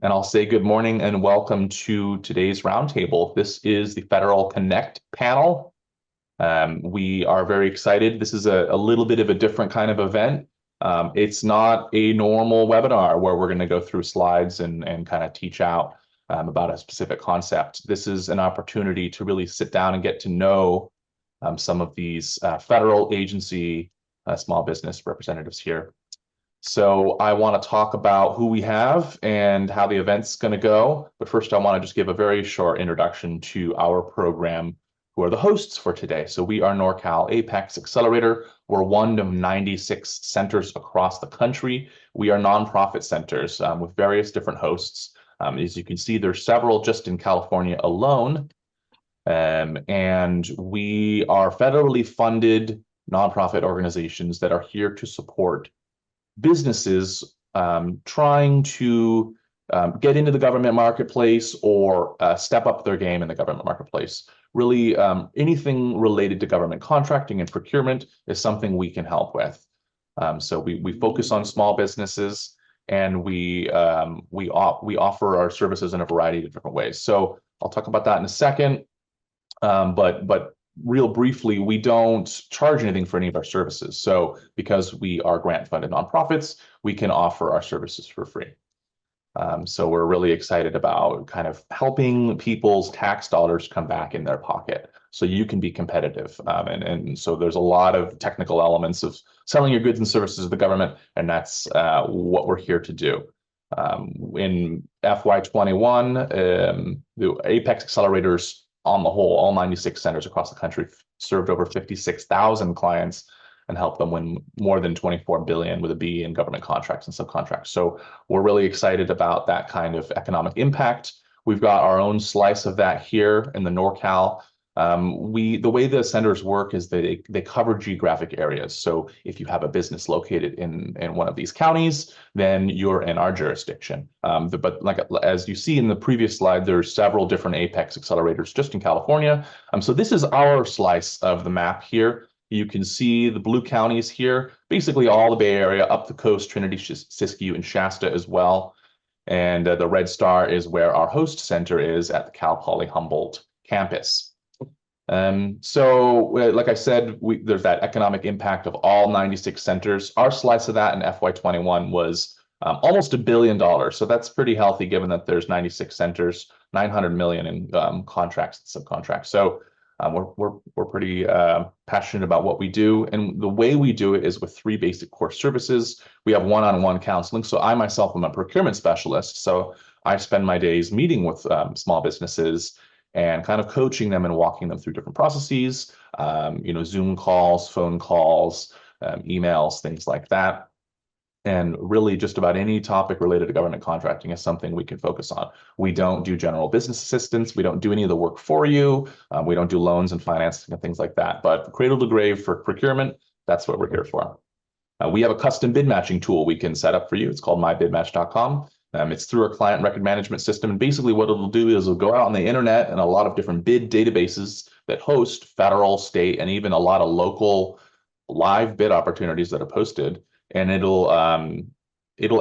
And I'll say good morning and welcome to today's roundtable. This is the Federal Connect panel. We are very excited. This is a little bit of a different kind of event. It's not a normal webinar where we're going to go through slides and kind of teach out about a specific concept. This is an opportunity to really sit down and get to know some of these federal agency small business representatives here. So I want to talk about who we have and how the event's going to go. But first, I want to just give a very short introduction to our program, who are the hosts for today. So we are Norcal APEX Accelerator. We're one of 96 centers across the country. We are nonprofit centers with various different hosts. As you can see, there's several just in California alone. And we are federally funded nonprofit organizations that are here to support businesses trying to get into the government marketplace or step up their game in the government marketplace. Really, anything related to government contracting and procurement is something we can help with. So we focus on small businesses, and we offer our services in a variety of different ways. So I'll talk about that in a second. But real briefly, we don't charge anything for any of our services. So because we are grant-funded nonprofits, we can offer our services for free. So we're really excited about kind of helping people's tax dollars come back in their pocket so you can be competitive. And so there's a lot of technical elements of selling your goods and services to the government, and that's what we're here to do. In FY21, the Apex Accelerators on the whole, all 96 centers across the country served over 56,000 clients and helped them win more than 24 billion with a B in government contracts and subcontracts. So we're really excited about that kind of economic impact. We've got our own slice of that here in the NorCal. The way the centers work is they cover geographic areas. So if you have a business located in one of these counties, then you're in our jurisdiction. But like as you see in the previous slide, there's several different Apex accelerators just in California. So this is our slice of the map here. You can see the blue counties here, basically all the Bay Area, up the coast, Trinity, Siskiyou, and Shasta as well. And the red star is where our host center is at the Cal Poly Humboldt campus. So like I said, there's that economic impact of all 96 centers. Our slice of that in FY21 was almost $1 billion. So that's pretty healthy given that there's 96 centers, 900 million in contracts and subcontracts. So we're pretty passionate about what we do. And the way we do it is with 3 basic core services. We have one-on-one counseling. So I myself am a procurement specialist. So I spend my days meeting with small businesses and kind of coaching them and walking them through different processes, Zoom calls, phone calls, emails, things like that. And really just about any topic related to government contracting is something we can focus on. We don't do general business assistance. We don't do any of the work for you. We don't do loans and financing and things like that. But cradle to grave for procurement, that's what we're here for. We have a custom bid matching tool we can set up for you. It's called mybidmatch.com. It's through our client record management system. And basically what it'll do is it'll go out on the internet and a lot of different bid databases that host federal, state, and even a lot of local live bid opportunities that are posted. And it'll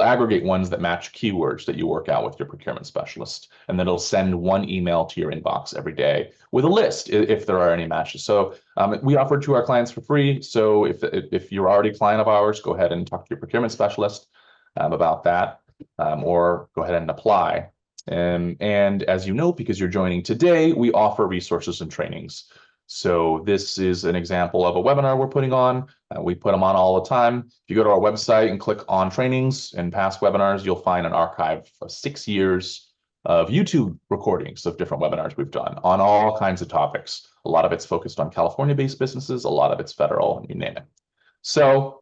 aggregate ones that match keywords that you work out with your procurement specialist. And then it'll send one email to your inbox every day with a list if there are any matches. So we offer it to our clients for free. So if you're already a client of ours, go ahead and talk to your procurement specialist about that. Or go ahead and apply. And as you know, because you're joining today, we offer resources and trainings. So this is an example of a webinar we're putting on. We put them on all the time. If you go to our website and click on trainings and past webinars, you'll find an archive of 6 years of YouTube recordings of different webinars we've done on all kinds of topics. A lot of it's focused on California-based businesses, a lot of it's federal, you name it. So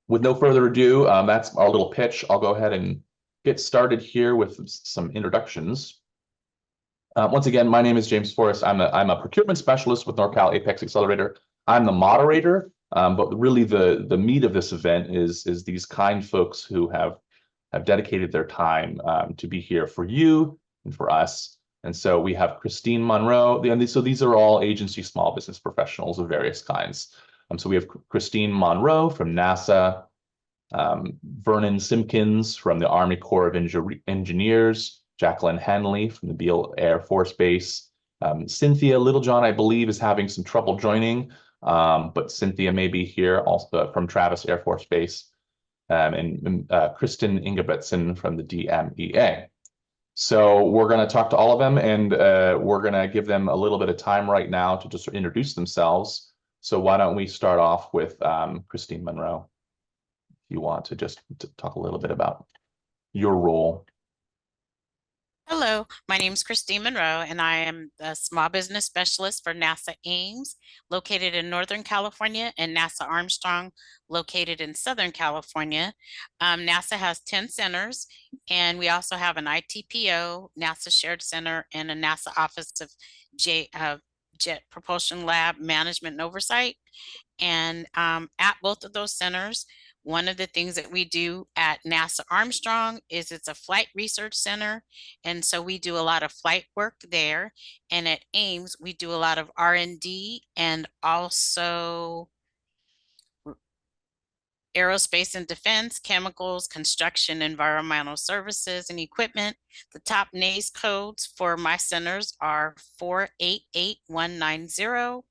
with no further ado, that's our little pitch. I'll go ahead and get started here with some introductions. Once again, my name is James Forrest. I'm a procurement specialist with Norcal APEX Accelerator. I'm the moderator, but really the meat of this event is these kind folks who have dedicated their time to be here for you and for us. And so we have Christine Monroe. So these are all agency small business professionals of various kinds. So we have Christine Monroe from NASA, Vernon Simpkins from the Army Corps of Engineers, Jacqueline Henley from the Beale Air Force Base. Cynthia Littlejohn, I believe, is having some trouble joining, but Cynthia may be here also from Travis Air Force Base, and Kristen Ingebrigtsen from the DMEA. So we're going to talk to all of them, and we're going to give them a little bit of time right now to just introduce themselves. So why don't we start off with Christine Monroe? You want to just talk a little bit about your role. Hello, my name is Christine Monroe, and I am a small business specialist for NASA Ames, located in Northern California, and NASA Armstrong, located in Southern California. NASA has 10 centers, and we also have an ITPO, NASA Shared Center, and a NASA Office of Jet Propulsion Lab Management and Oversight. And at both of those centers, one of the things that we do at NASA Armstrong is it's a flight research center. And so we do a lot of flight work there. And at Ames, we do a lot of R&D and also aerospace and defense, chemicals, construction, environmental services, and equipment. The top NACE codes for my centers are 488190,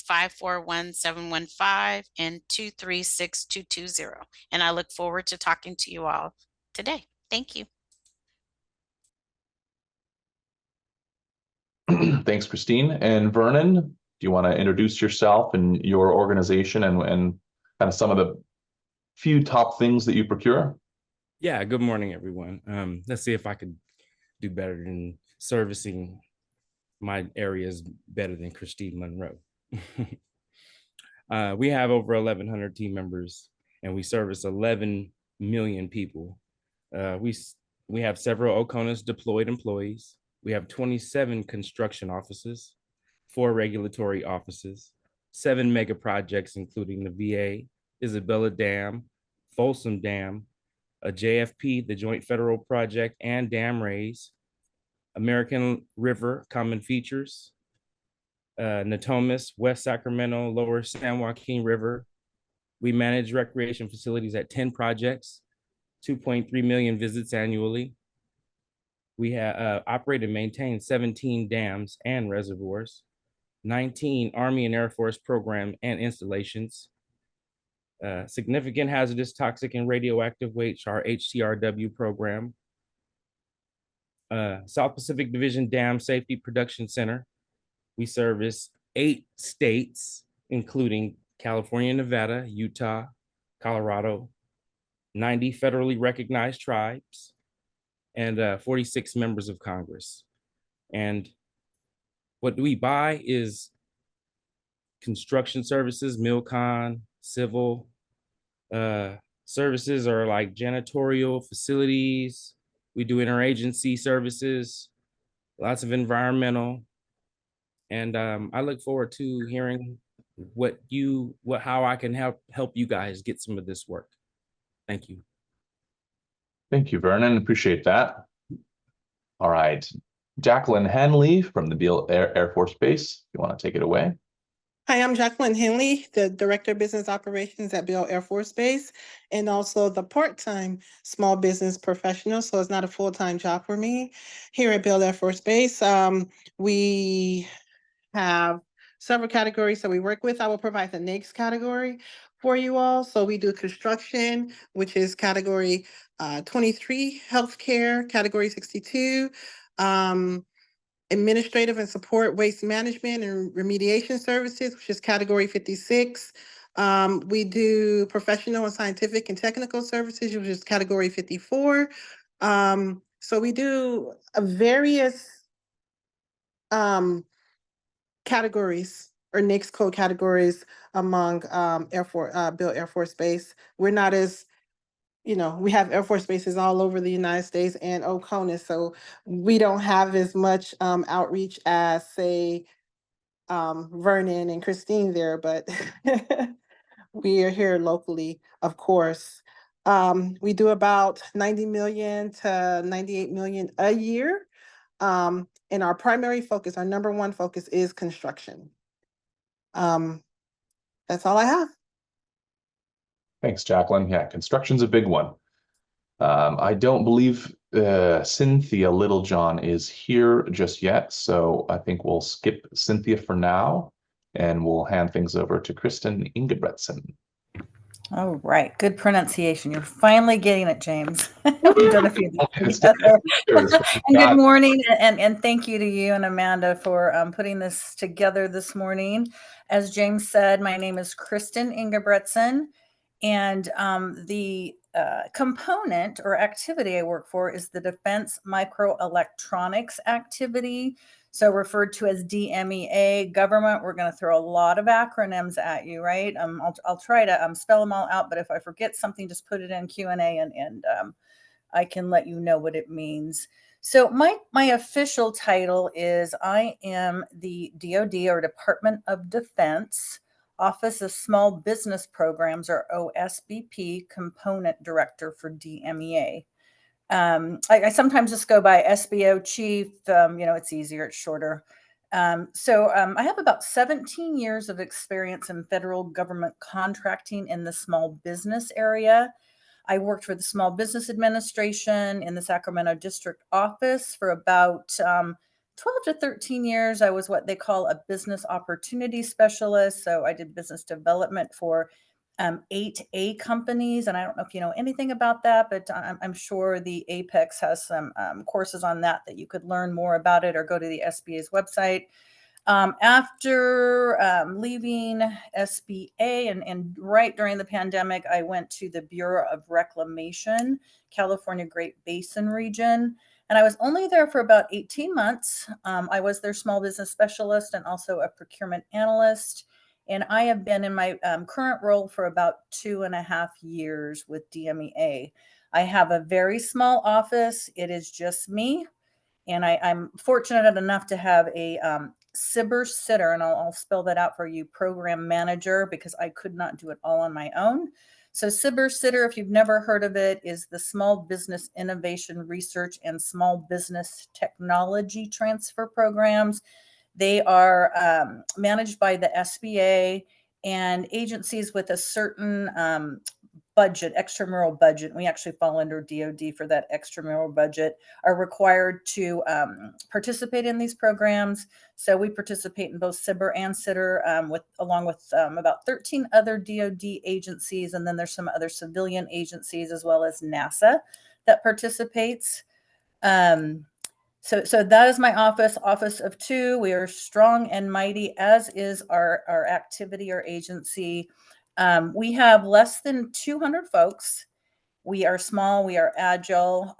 541-715, and 236-220. And I look forward to talking to you all today. Thank you. Thanks, Christine. And Vernon, do you want to introduce yourself and your organization and kind of some of the few top things that you procure? Yeah, good morning, everyone. Let's see if I could do better than servicing my areas better than Christine Monroe. We have over 1,100 team members, and we service 11 million people. We have several OCONUS deployed employees. We have 27 construction offices, 4 regulatory offices, 7 mega projects, including the VA, Isabella Dam, Folsom Dam, a JFP, the Joint Federal Project, and dam raise, American River Common Features, Natomas, West Sacramento, Lower San Joaquin River. We manage recreation facilities at 10 projects, 2.3 million visits annually. We have operate and maintain 17 dams and reservoirs, 19 Army and Air Force program and installations, significant hazardous, toxic, and radioactive waste, our HCRW program, South Pacific Division Dam Safety Production Center. We service 8 states, including California, Nevada, Utah, Colorado, 90 federally recognized tribes, and 46 members of Congress. And what we buy is construction services, MilCon, civil services are like janitorial facilities. We do interagency services, lots of environmental. And I look forward to hearing how I can help you guys get some of this work. Thank you. Thank you, Vernon. Appreciate that. All right. Jacqueline Henley from the Beale Air Force Base. You want to take it away? Hi, I'm Jacqueline Henley, the Director of Business Operations at Beale Air Force Base, and also the part-time small business professional, so it's not a full-time job for me here at Beale Air Force Base. We have several categories that we work with. I will provide the next category for you all. So we do construction, which is category 23, healthcare, category 62, administrative and support waste management and remediation services, which is category 56. We do professional and scientific and technical services, which is category 54. So we do various categories or NAICS code categories among Beale Air Force Base. We're not as, we have Air Force bases all over the United States and OCONUS, so we don't have as much outreach as, say, Vernon and Christine there, but we are here locally, of course. We do about 90 million to 98 million a year. And our primary focus, our number one focus is construction. That's all I have. Thanks, Jacqueline. Yeah, construction's a big one. I don't believe Cynthia Littlejohn is here just yet, so I think we'll skip Cynthia for now, and we'll hand things over to Kristen Ingebretson. All right, good pronunciation. You're finally getting it, James. We've done a few together. And good morning, and thank you to you and Amanda for putting this together this morning. As James said, my name is Kristen Ingebretson, and the component or activity I work for is the Defense Microelectronics activity, so referred to as DMEA. Government, we're going to throw a lot of acronyms at you, right? I'll try to spell them all out, but if I forget something, just put it in Q&A and I can let you know what it means. So my official title is I am the DoD, or Department of Defense, Office of Small Business Programs, or OSBP, Component Director for DMEA. I sometimes just go by SBO Chief. It's easier, it's shorter. I have about 17 years of experience in federal government contracting in the small business area. I worked for the Small Business Administration in the Sacramento District Office for about 12 to 13 years. I was what they call a business opportunity specialist. So I did business development for 8A companies. And I don't know if you know anything about that, but I'm sure the Apex has some courses on that you could learn more about it, or go to the SBA's website. After leaving SBA and right during the pandemic, I went to the Bureau of Reclamation, California Great Basin region. And I was only there for about 18 months. I was their small business specialist and also a procurement analyst. And I have been in my current role for about 2.5 years with DMEA. I have a very small office. It is just me. And I'm fortunate enough to have a SIBR sitter, and I'll spell that out for you, program manager, because I could not do it all on my own. So SIBR sitter, if you've never heard of it, is the Small Business Innovation Research and Small Business Technology Transfer Programs. They are managed by the SBA, and agencies with a certain budget, extramural budget, we actually fall under DoD for that extramural budget, are required to participate in these programs. So we participate in both SIBR and SITR along with about 13 other DoD agencies. And then there's some other civilian agencies as well as NASA that participates. So that is my office of two. We are strong and mighty, as is our activity or agency. We have less than 200 folks. We are small, we are agile.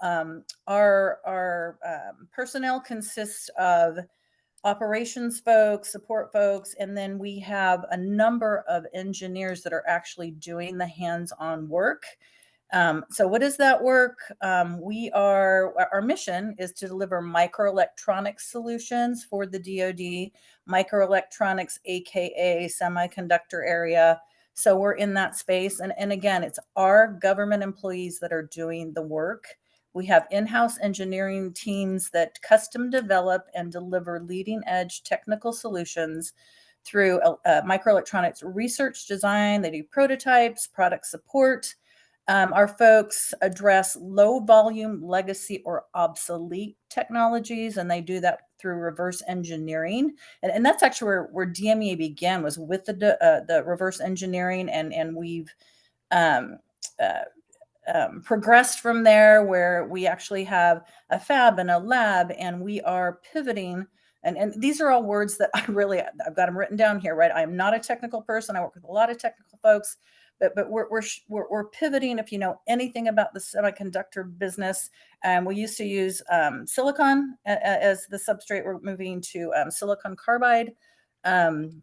Our personnel consists of operations folks, support folks, and then we have a number of engineers that are actually doing the hands-on work. So what is that work? Our mission is to deliver microelectronics solutions for the DoD, microelectronics, AKA semiconductor area. So we're in that space. And again, it's our government employees that are doing the work. We have in-house engineering teams that custom develop and deliver leading edge technical solutions through microelectronics research design. They do prototypes, product support. Our folks address low volume, legacy, or obsolete technologies, and they do that through reverse engineering. And that's actually where DMEA began, was with the reverse engineering, and we've progressed from there, where we actually have a fab and a lab, and we are pivoting. And these are all words that I've got them written down here, right? I'm not a technical person. I work with a lot of technical folks. But we're pivoting. If you know anything about the semiconductor business, we used to use silicon as the substrate. We're moving to silicon carbide, and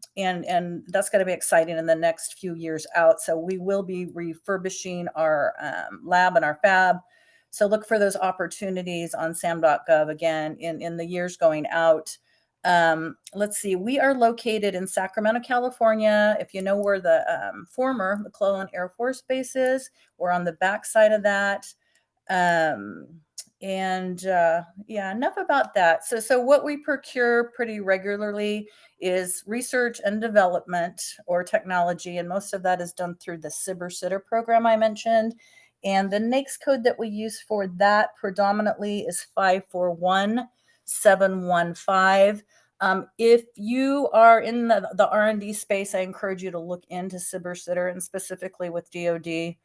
that's going to be exciting in the next few years out. So we will be refurbishing our lab and our fab. So look for those opportunities on sam.gov again in the years going out. Let's see, we are located in Sacramento, California. If you know where the former McClellan Air Force Base is, we're on the backside of that. And yeah, enough about that. So what we procure pretty regularly is research and development or technology, and most of that is done through the Sitter program I mentioned. And the NAICS code that we use for that predominantly is 541715. If you are in the R&D space, I encourage you to look into Sitter and specifically with DoD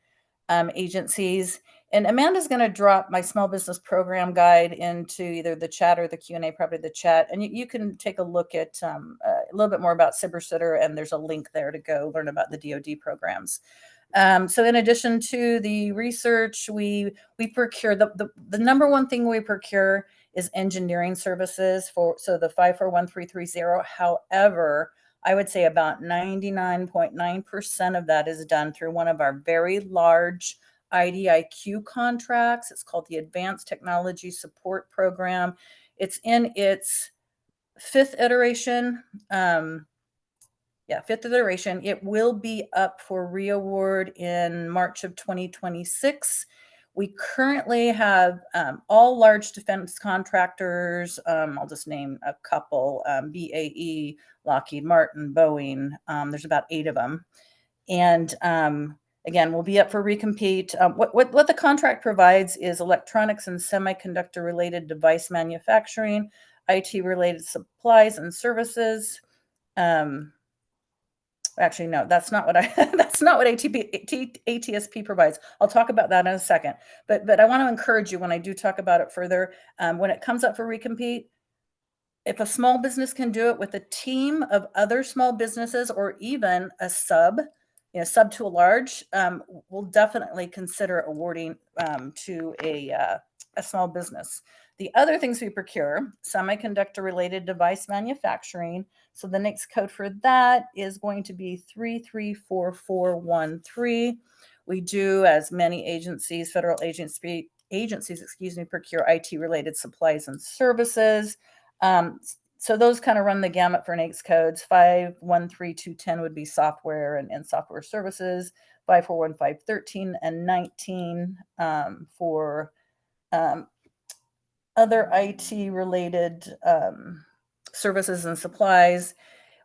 agencies. And Amanda's going to drop my small business program guide into either the chat or the Q&A, probably the chat. And you can take a look at a little bit more about Sitter, and there's a link there to go learn about the DoD programs. So in addition to the research, we procure, the number one thing we procure is engineering services so the 541330. However, I would say about 99.9% of that is done through one of our very large IDIQ contracts. It's called the Advanced Technology Support Program. It's in its fifth iteration. Fifth iteration. It will be up for reaward in March of 2026. We currently have all large defense contractors. I'll just name a couple: BAE, Lockheed Martin, Boeing. There's about 8 of them, and again, we'll be up for recompete. What the contract provides is electronics and semiconductor related device manufacturing, IT related supplies and services. Actually, no, that's not what that's not what ATSP provides. I'll talk about that in a second. But I want to encourage you when I do talk about it further, when it comes up for recompete, if a small business can do it with a team of other small businesses or even a sub to a large, we'll definitely consider awarding to a small business. The other things we procure, semiconductor related device manufacturing. So the next code for that is going to be 334413. We do, as many agencies, federal agencies, procure IT related supplies and services. So those kind of run the gamut for NAICS codes. 513210 would be software and software services. 541513 and 19 for other IT related services and supplies.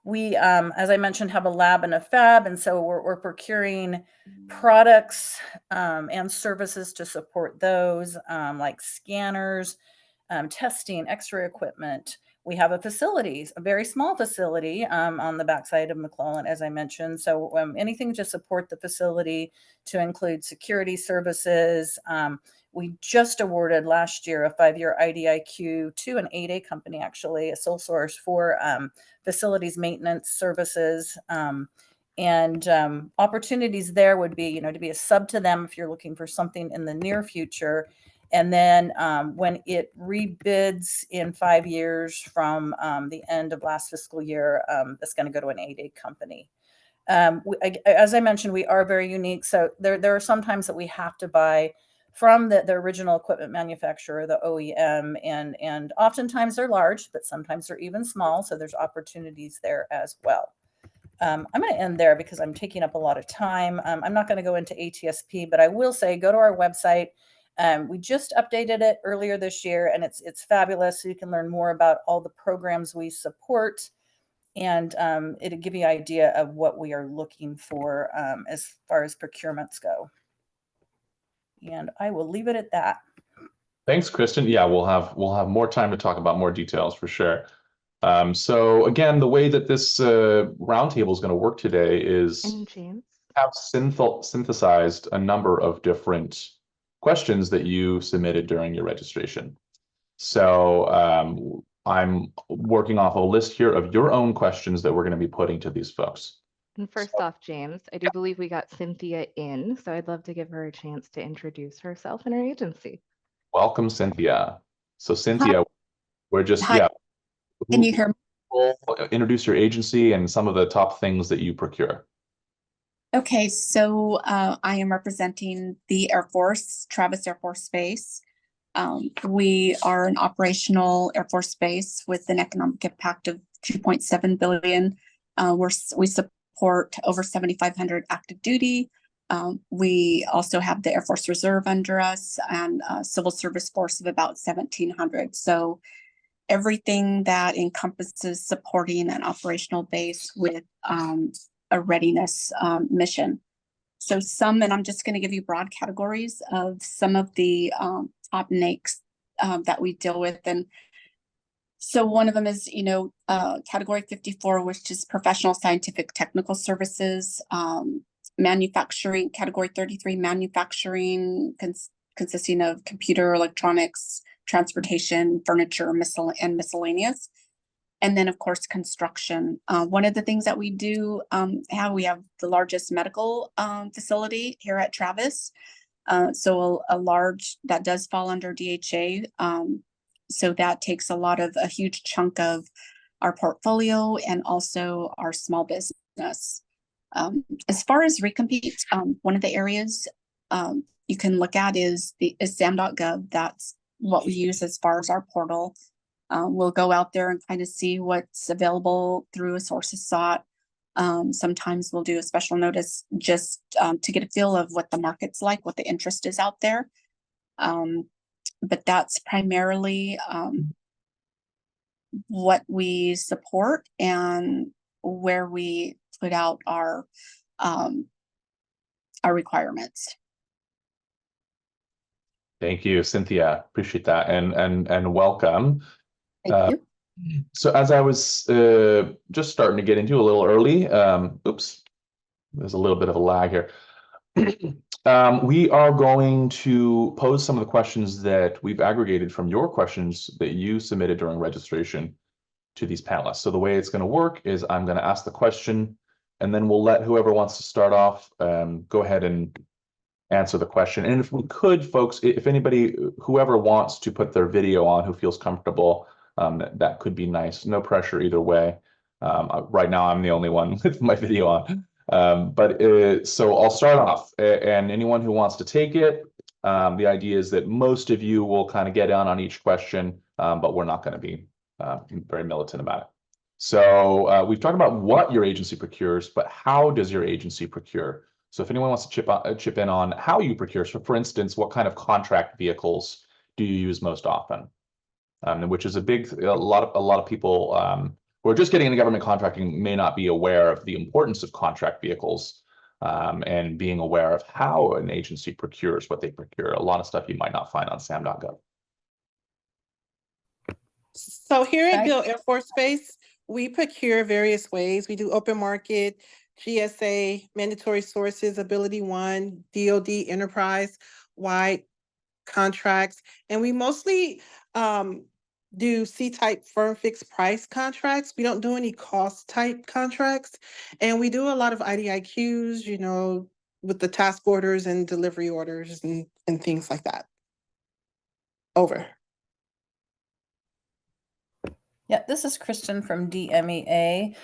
We, as I mentioned, have a lab and a fab, and so we're procuring products and services to support those, like scanners, testing, X-ray equipment. We have a very small facility on the backside of McClellan, as I mentioned. So anything to support the facility, to include security services. We just awarded last year a 5-year IDIQ to an 8A company, actually, a sole source for facilities maintenance services. And opportunities there would be, to be a sub to them if you're looking for something in the near future. And then when it rebids in 5 years from the end of last fiscal year, it's going to go to an 8A company. As I mentioned, we are very unique. So there are some times that we have to buy from the original equipment manufacturer, the OEM, and oftentimes they're large, but sometimes they're even small. So there's opportunities there as well. I'm going to end there because I'm taking up a lot of time. I'm not going to go into ATSP, but I will say go to our website. We just updated it earlier this year, and it's fabulous. So you can learn more about all the programs we support, and it'll give you an idea of what we are looking for as far as procurements go. And I will leave it at that. Thanks, Kristen. Yeah, we'll have more time to talk about more details for sure. So again, the way that this roundtable is going to work today is have synthesized a number of different questions that you submitted during your registration. So I'm working off a list here of your own questions that we're going to be putting to these folks. And first off, James, I do believe we got Cynthia in, so I'd love to give her a chance to introduce herself and her agency. Welcome, Cynthia. So Cynthia, Hi. we're just, Hi. yeah. Can you hear me? Introduce your agency and some of the top things that you procure. Okay, so I am representing the Air Force, Travis Air Force Base. We are an operational Air Force base with an economic impact of $2.7 billion. We support over 7,500 active duty, We also have the Air Force Reserve under us and a civil service force of about 1,700. So everything that encompasses supporting an operational base with a readiness mission. So some, and I'm just going to give you broad categories of some of the top NAICS that we deal with. And so one of them is, category 54, which is professional, scientific, technical services, manufacturing, category 33, manufacturing, consisting of computer, electronics, transportation, furniture, and miscellaneous. And then, of course, construction. One of the things that we do we have the largest medical facility here at Travis. So a large, that does fall under DHA. So that takes a huge chunk of our portfolio and also our small business. As far as recompete, one of the areas you can look at is SAM.gov. That's what we use as far as our portal. We'll go out there and kind of see what's available through a sources sought. Sometimes we'll do a special notice just to get a feel of what the market's like, what the interest is out there. But that's primarily what we support and where we put out our requirements. Thank you, Cynthia. Appreciate that, and welcome. Thank you. So as I was just starting to get into a little early, oops, there's a little bit of a lag here. We are going to pose some of the questions that we've aggregated from your questions that you submitted during registration to these panelists. So the way it's going to work is I'm going to ask the question, and then we'll let whoever wants to start off go ahead and answer the question. And if we could, folks, if anybody, whoever wants to put their video on, who feels comfortable, that could be nice. No pressure either way. Right now, I'm the only one with my video on. So I'll start off, and anyone who wants to take it, the idea is that most of you will kind of get on each question, but we're not going to be very militant about it. So we've talked about what your agency procures, but how does your agency procure? So if anyone wants to chip in on how you procure, so for instance, what kind of contract vehicles do you use most often? Which is a lot of people who are just getting into government contracting may not be aware of the importance of contract vehicles and being aware of how an agency procures what they procure. A lot of stuff you might not find on SAM.gov. So here at Bill Air Force Base, we procure various ways. We do open market, GSA, mandatory sources, Ability One, DoD enterprise-wide contracts, and we mostly do C-type firm fixed price contracts. We don't do any cost type contracts, and we do a lot of IDIQs, with the task orders and delivery orders and things like that. Over. Yeah, this is Kristen from DMEA.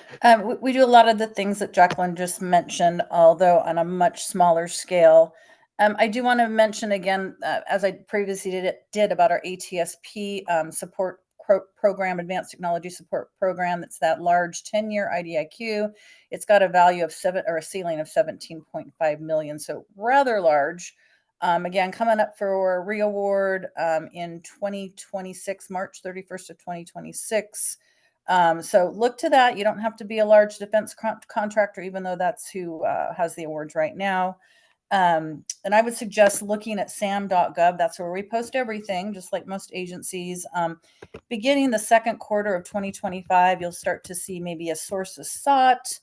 We do a lot of the things that Jacqueline just mentioned, although on a much smaller scale. I do want to mention again, as I previously did about our ATSP support program, Advanced Technology Support Program. That's that large 10-year IDIQ. It's got a value of a ceiling of 17.5 million, so rather large. Again, coming up for re-award in 2026, March 31st of 2026. So look to that. You don't have to be a large defense contractor, even though that's who has the awards right now. And I would suggest looking at sam.gov. That's where we post everything, just like most agencies. Beginning the second quarter of 2025, you'll start to see maybe a sources sought,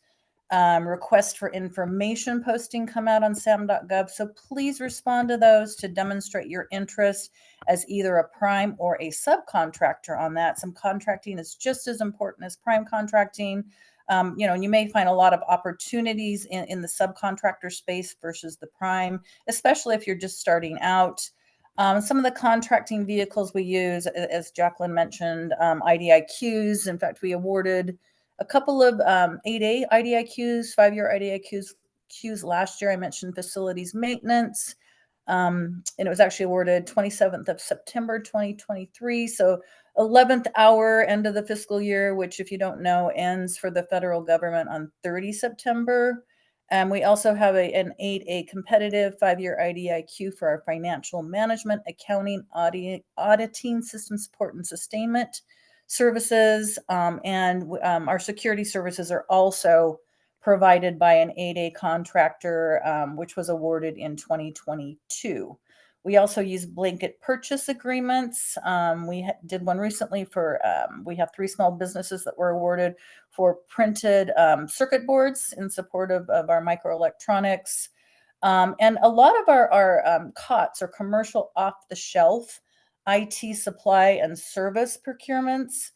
request for information posting come out on sam.gov. So please respond to those to demonstrate your interest as either a prime or a subcontractor on that. Some contracting is just as important as prime contracting. And you may find a lot of opportunities in the subcontractor space versus the prime, especially if you're just starting out. Some of the contracting vehicles we use, as Jacqueline mentioned, IDIQs. In fact, we awarded a couple of 8A IDIQs, 5-year IDIQs last year. I mentioned facilities maintenance. And it was actually awarded 27th of September, 2023. So 11th hour, end of the fiscal year, which if you don't know, ends for the federal government on 30 September. We also have an 8A competitive 5-year IDIQ for our financial management, accounting, auditing, system support, and sustainment services. Our security services are also provided by an 8A contractor, which was awarded in 2022. We also use blanket purchase agreements. We did one recently for, we have 3 small businesses that were awarded for printed circuit boards in support of our microelectronics. And a lot of our COTS, or commercial off-the-shelf IT supply and service procurements,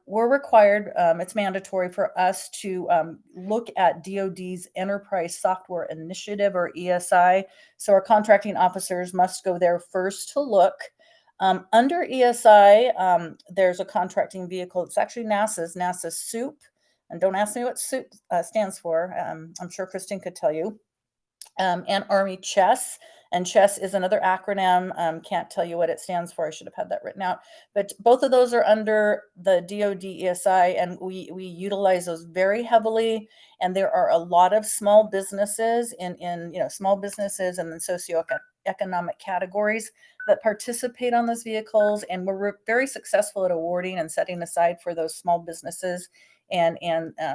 we're required, it's mandatory for us to look at DoD's Enterprise Software Initiative, or ESI. So our contracting officers must go there first to look. Under ESI, there's a contracting vehicle. It's actually NASA SOUP. And don't ask me what SOUP stands for. I'm sure Kristen could tell you. And Army Chess. And Chess is another acronym. Can't tell you what it stands for. I should have had that written out. But both of those are under the DoD ESI, and we utilize those very heavily. And there are a lot of small businesses in small businesses and then socioeconomic categories that participate on those vehicles. And we're very successful at awarding and setting aside for those small businesses and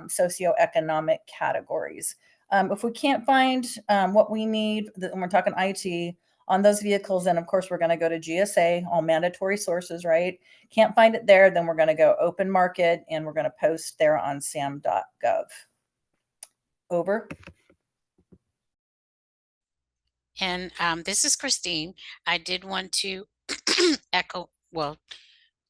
socioeconomic categories. If we can't find what we need, and we're talking IT, on those vehicles, then of course we're going to go to GSA, all mandatory sources, right? Can't find it there, then we're going to go open market, and we're going to post there on sam.gov. Over. And this is Christine. I did want to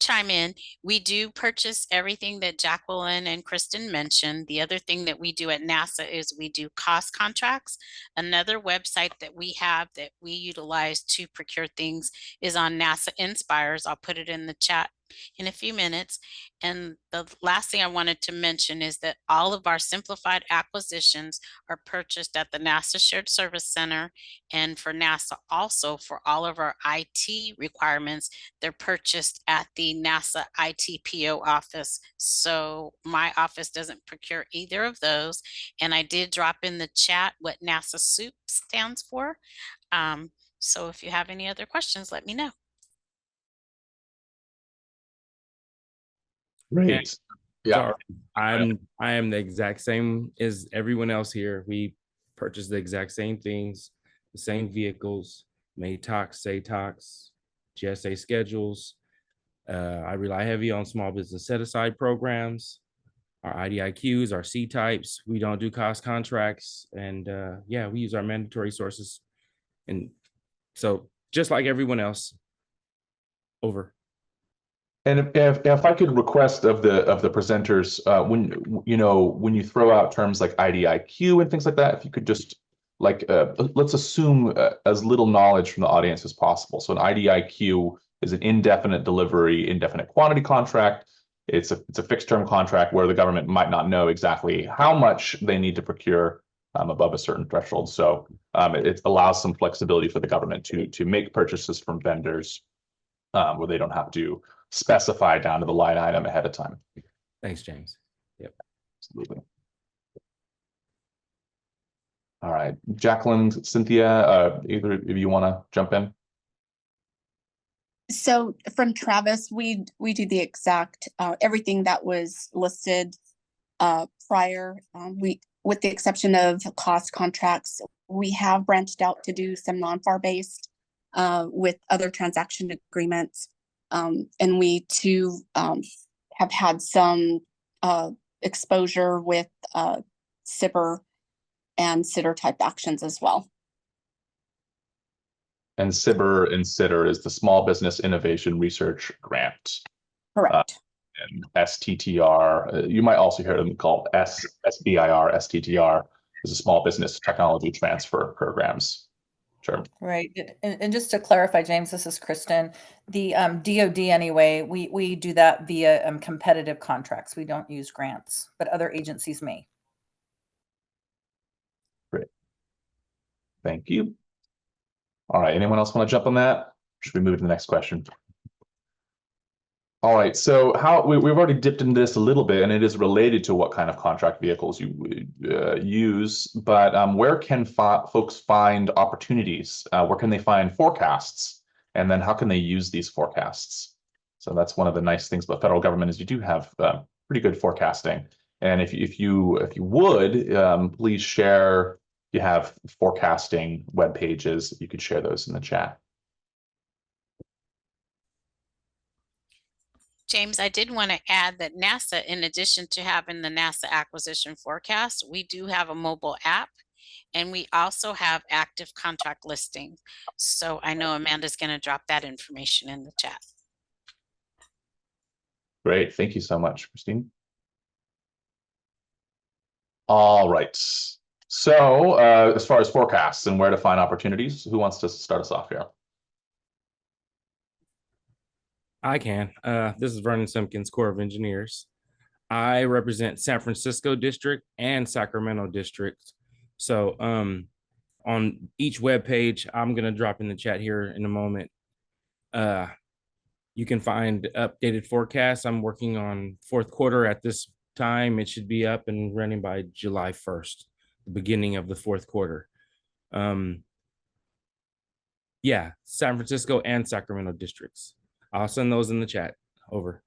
chime in. We do purchase everything that Jacqueline and Kristen mentioned. The other thing that we do at NASA is we do cost contracts. Another website that we have that we utilize to procure things is on NASA Inspires. I'll put it in the chat in a few minutes. And the last thing I wanted to mention is that all of our simplified acquisitions are purchased at the NASA Shared Service Center. And for NASA also, for all of our IT requirements, they're purchased at the NASA ITPO office. So my office doesn't procure either of those. And I did drop in the chat what NASA SOUP stands for. So if you have any other questions, let me know. Great. Yeah. Sorry, I am the exact same as everyone else here. We purchase the exact same things, the same vehicles, MATOX, SATOX, GSA schedules. I rely heavy on small business set-aside programs, our IDIQs, our C-types. We don't do cost contracts. And yeah, we use our mandatory sources. And so just like everyone else. Over. And if I could request of the presenters, when you throw out terms like IDIQ and things like that, if you could just let's assume as little knowledge from the audience as possible. So an IDIQ is an indefinite delivery, indefinite quantity contract. It's a fixed term contract where the government might not know exactly how much they need to procure above a certain threshold. So it allows some flexibility for the government to make purchases from vendors where they don't have to specify down to the line item ahead of time. Thanks, James. Yep. Absolutely. All right, Jacqueline, Cynthia, either of you want to jump in? So from Travis, we do the exact everything that was listed prior. With the exception of cost contracts, we have branched out to do some non-FAR based with other transaction agreements. And we too have had some exposure with SIBR and SITR type actions as well. And SIBR and SITR is the Small Business Innovation Research Grant. Correct. And STTR, you might also hear them called SBIR, STTR, is a Small Business Technology Transfer Programs. Sure. Right. And just to clarify, James, this is Kristen. The DoD anyway, we do that via competitive contracts. We don't use grants, but other agencies may. Great. Thank you. All right. Anyone else want to jump on that? Should we move to the next question? All right, so we've already dipped into this a little bit, and it is related to what kind of contract vehicles you use. But where can folks find opportunities? Where can they find forecasts? And then how can they use these forecasts? So that's one of the nice things about federal government is you do have pretty good forecasting. And if you would please share. You have forecasting web pages. You could share those in the chat. James, I did want to add that NASA, in addition to having the NASA acquisition forecast, we do have a mobile app, and we also have active contract listings. So I know Amanda's going to drop that information in the chat. Great. Thank you so much, Christine. All right. So as far as forecasts and where to find opportunities, who wants to start us off here? I can. This is Vernon Simpkins, Corps of Engineers. I represent San Francisco District and Sacramento District. So on each web page, I'm going to drop in the chat here in a moment. You can find updated forecasts. I'm working on fourth quarter at this time. It should be up and running by July 1st, the beginning of the fourth quarter. Yeah, San Francisco and Sacramento districts. I'll send those in the chat. Over.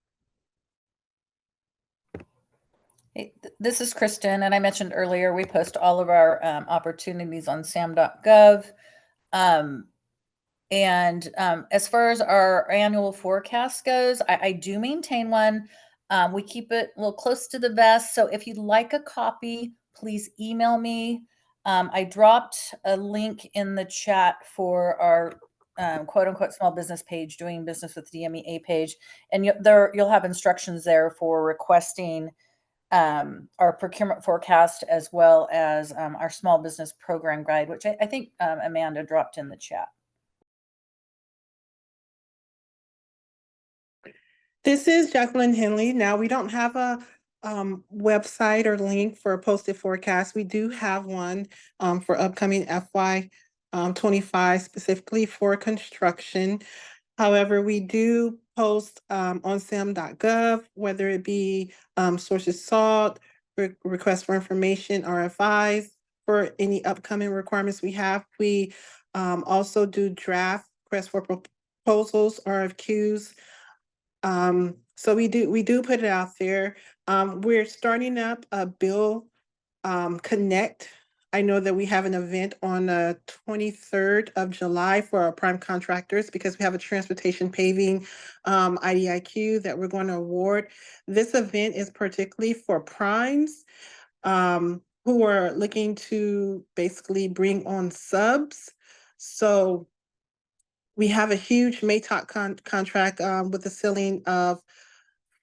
Hey, this is Kristen, and I mentioned earlier we post all of our opportunities on sam.gov. As far as our annual forecast goes, I do maintain one. We keep it a little close to the vest. So if you'd like a copy, please email me. I dropped a link in the chat for our quote unquote small business page, doing business with DMEA page. And you'll have instructions there for requesting our procurement forecast, as well as our small business program guide, which I think Amanda dropped in the chat. This is Jacqueline Henley. Now, we don't have a website or link for a posted forecast. We do have one for upcoming FY 25, specifically for construction. However, we do post on sam.gov, whether it be sources sought, requests for information, RFIs, for any upcoming requirements we have. We also do draft requests for proposals, RFQs. So we do put it out there. We're starting up a Bill Connect. I know that we have an event on the 23rd of July for our prime contractors, because we have a transportation paving IDIQ that we're going to award. This event is particularly for primes who are looking to basically bring on subs. So we have a huge MATOC contract with a ceiling of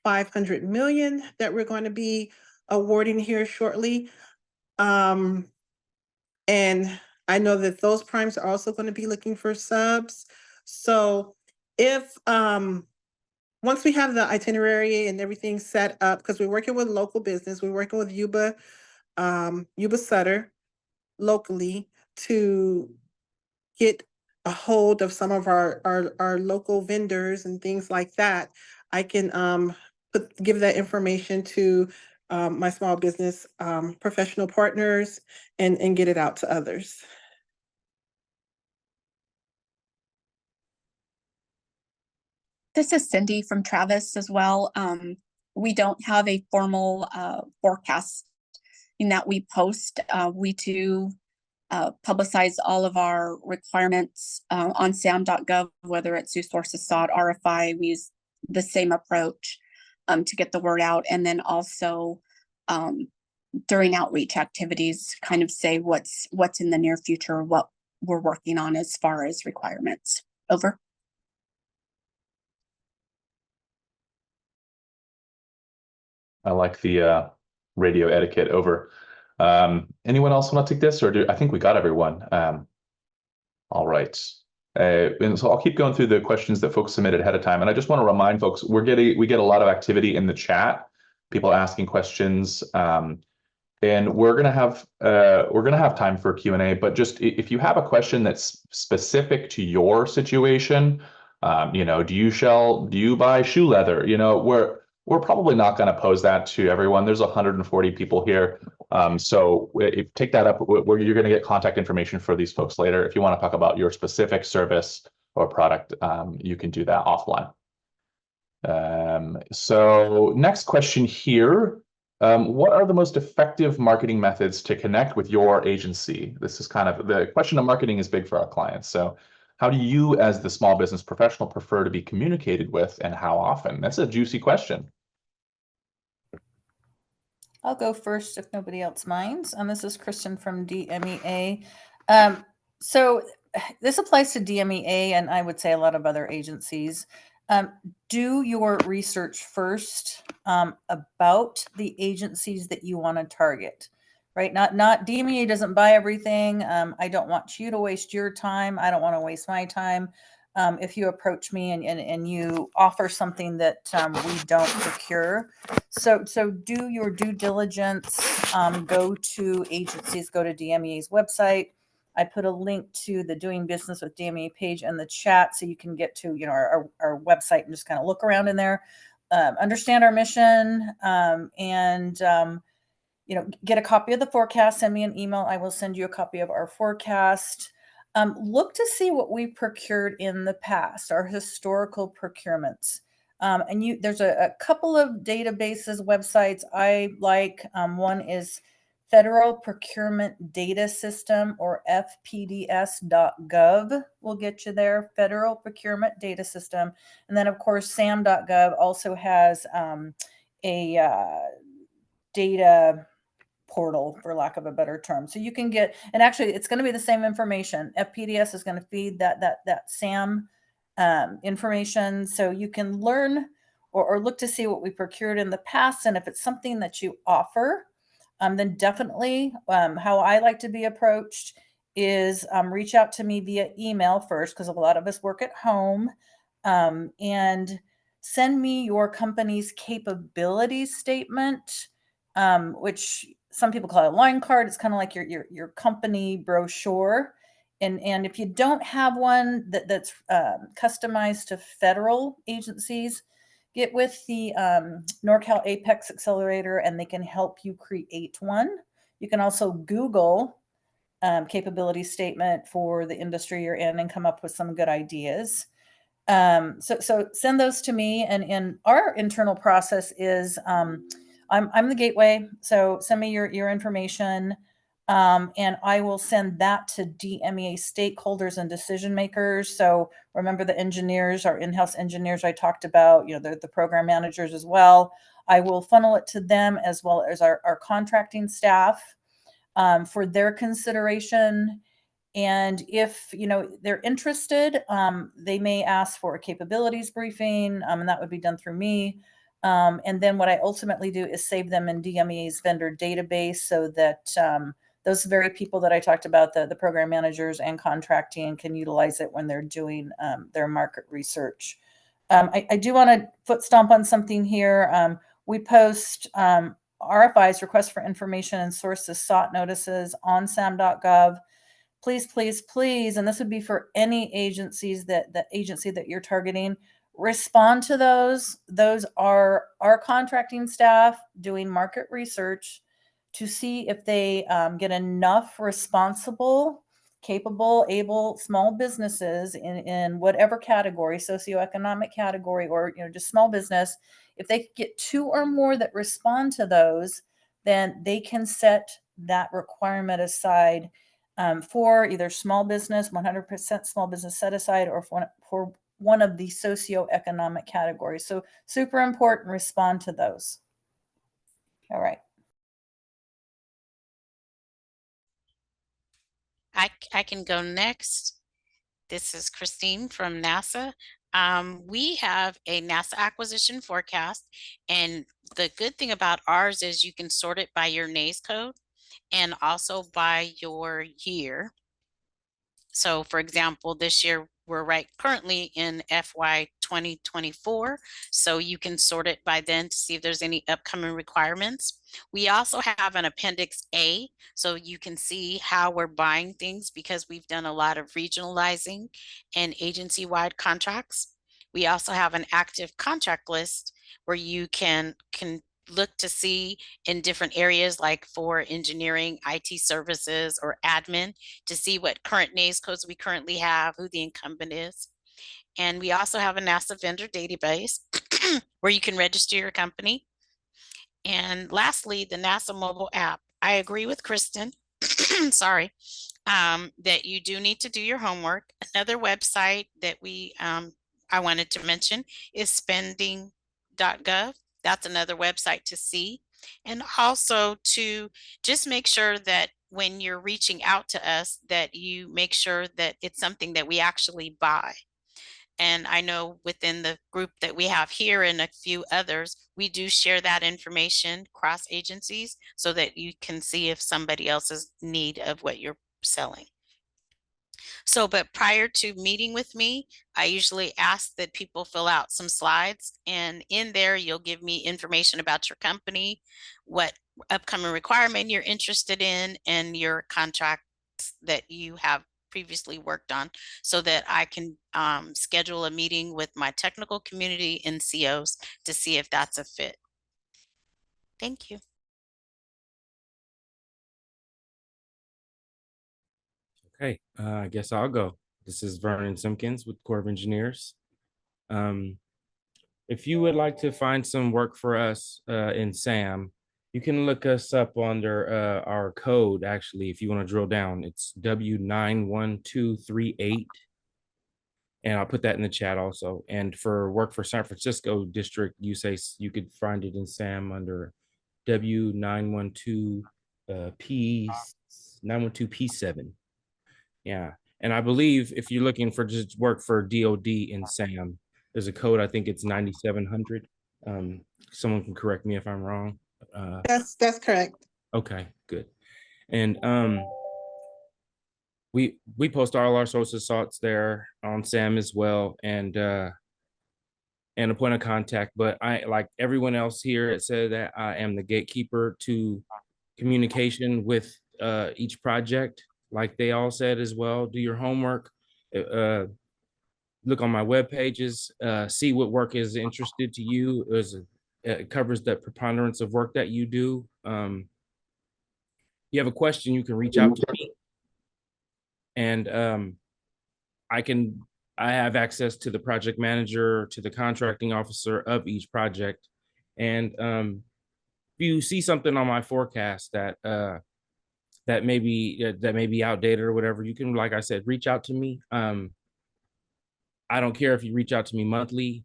500 million that we're going to be awarding here shortly. And I know that those primes are also going to be looking for subs. So if once we have the itinerary and everything set up, because we're working with local business, we're working with Yuba Sutter locally to get a hold of some of our local vendors and things like that, I can give that information to my small business professional partners and get it out to others. This is Cindy from Travis as well. We don't have a formal forecast in that we post. We do publicize all of our requirements on sam.gov, whether it's through sources sought, RFI. We use the same approach to get the word out, and then also during outreach activities, kind of say what's in the near future, what we're working on as far as requirements. Over. I like the radio etiquette. Over. Anyone else want to take this, or I think we got everyone? All right. And so I'll keep going through the questions that folks submitted ahead of time. And I just want to remind folks, we get a lot of activity in the chat, people asking questions. And we're gonna have time for Q&A, but just if you have a question that's specific to your situation, You know, do you buy shoe leather? You know, we're probably not going to pose that to everyone. There's 140 people here. So if take that up where you're going to get contact information for these folks later. If you want to talk about your specific service or product, you can do that offline. So next question here. What are the most effective marketing methods to connect with your agency? This is kind of the question of marketing is big for our clients. So how do you, as the small business professional, prefer to be communicated with and how often? That's a juicy question. I'll go first if nobody else minds. This is Kristen from DMEA. So this applies to DMEA and I would say a lot of other agencies. Do your research first about the agencies that you want to target, right? Not DMEA doesn't buy everything. I don't want you to waste your time. I don't want to waste my time. If you approach me and you offer something that we don't procure. So do your due diligence, go to agencies, go to DMEA's website. I put a link to the Doing Business with DMEA page in the chat so you can get to, you know, our website and just kind of look around in there, understand our mission, and you know, get a copy of the forecast, send me an email. I will send you a copy of our forecast. Look to see what we procured in the past, our historical procurements. And there's a couple of databases, websites I like. One is Federal Procurement Data System, or fpds.gov will get you there, Federal Procurement Data System. And then, of course, sam.gov also has a data portal, for lack of a better term. So you can get, and actually it's going to be the same information. FPDS is going to feed that SAM information. So you can learn or look to see what we procured in the past. And if it's something that you offer, then definitely how I like to be approached is reach out to me via email first, because a lot of us work at home, and send me your company's capability statement, which some people call it a line card. It's kind of like your company brochure. And if you don't have one that's customized to federal agencies, get with the Norcal APEX Accelerator and they can help you create one. You can also Google capability statement for the industry you're in and come up with some good ideas. So send those to me. And our internal process is I'm the gateway. So send me your information. And I will send that to DMEA stakeholders and decision makers. So remember the engineers, our in-house engineers I talked about, you know, the program managers as well. I will funnel it to them as well as our contracting staff for their consideration. And if, you know, they're interested, they may ask for a capabilities briefing, and that would be done through me. And then what I ultimately do is save them in DMEA's vendor database so that those very people that I talked about, the program managers and contracting, can utilize it when they're doing their market research. I do want to foot stomp on something here. We post RFIs, requests for information and sources sought notices on sam.gov. Please, please, please, and this would be for any agencies that agency that you're targeting, respond to those. Those are our contracting staff doing market research to see if they get enough responsible, capable, able small businesses in whatever category, socioeconomic category, or, you know, just small business. If they get 2 or more that respond to those, then they can set that requirement aside for either small business, 100% small business set aside, or for one of the socioeconomic categories. So super important, respond to those. All right. I can go next. This is Christine from NASA. We have a NASA acquisition forecast, and the good thing about ours is you can sort it by your NAICS code and also by your year. So for example, this year we're currently in FY 2024. So you can sort it by then to see if there's any upcoming requirements. We also have an Appendix A, so you can see how we're buying things because we've done a lot of regionalizing and agency-wide contracts. We also have an active contract list where you can look to see in different areas, like for engineering, IT services, or admin, to see what current NAES codes we currently have, who the incumbent is. And we also have a NASA vendor database where you can register your company. And lastly, the NASA mobile app. I agree with Kristen, sorry, that you do need to do your homework. Another website that I wanted to mention is spending.gov. That's another website to see. And also to just make sure that when you're reaching out to us, that you make sure that it's something that we actually buy. And I know within the group that we have here and a few others, we do share that information cross agencies so that you can see if somebody else is in need of what you're selling. So, but prior to meeting with me, I usually ask that people fill out some slides, and in there you'll give me information about your company, what upcoming requirement you're interested in, and your contracts that you have previously worked on, so that I can schedule a meeting with my technical community and COs to see if that's a fit. Thank you. Okay, I guess I'll go. This is Vernon Simpkins with Corps of Engineers. If you would like to find some work for us in SAM, you can look us up under our code, actually, if you want to drill down. It's W91238. And I'll put that in the chat also. And for work for San Francisco district, you could find it in SAM under W912 P912P7. Yeah. And I believe if you're looking for just work for DOD in SAM, there's a code, I think it's 9700. Someone can correct me if I'm wrong. That's correct. Okay, good. And we post all our social thoughts there on SAM as well, and a point of contact. But I, like everyone else here, it said that I am the gatekeeper to communication with each project, like they all said as well. Do your homework, look on my web pages, see what work is interested to you. It covers the preponderance of work that you do. You have a question, you can reach out to me, and I have access to the project manager, to the contracting officer of each project. And if you see something on my forecast that may be outdated or whatever, you can, like I said, reach out to me. I don't care if you reach out to me monthly.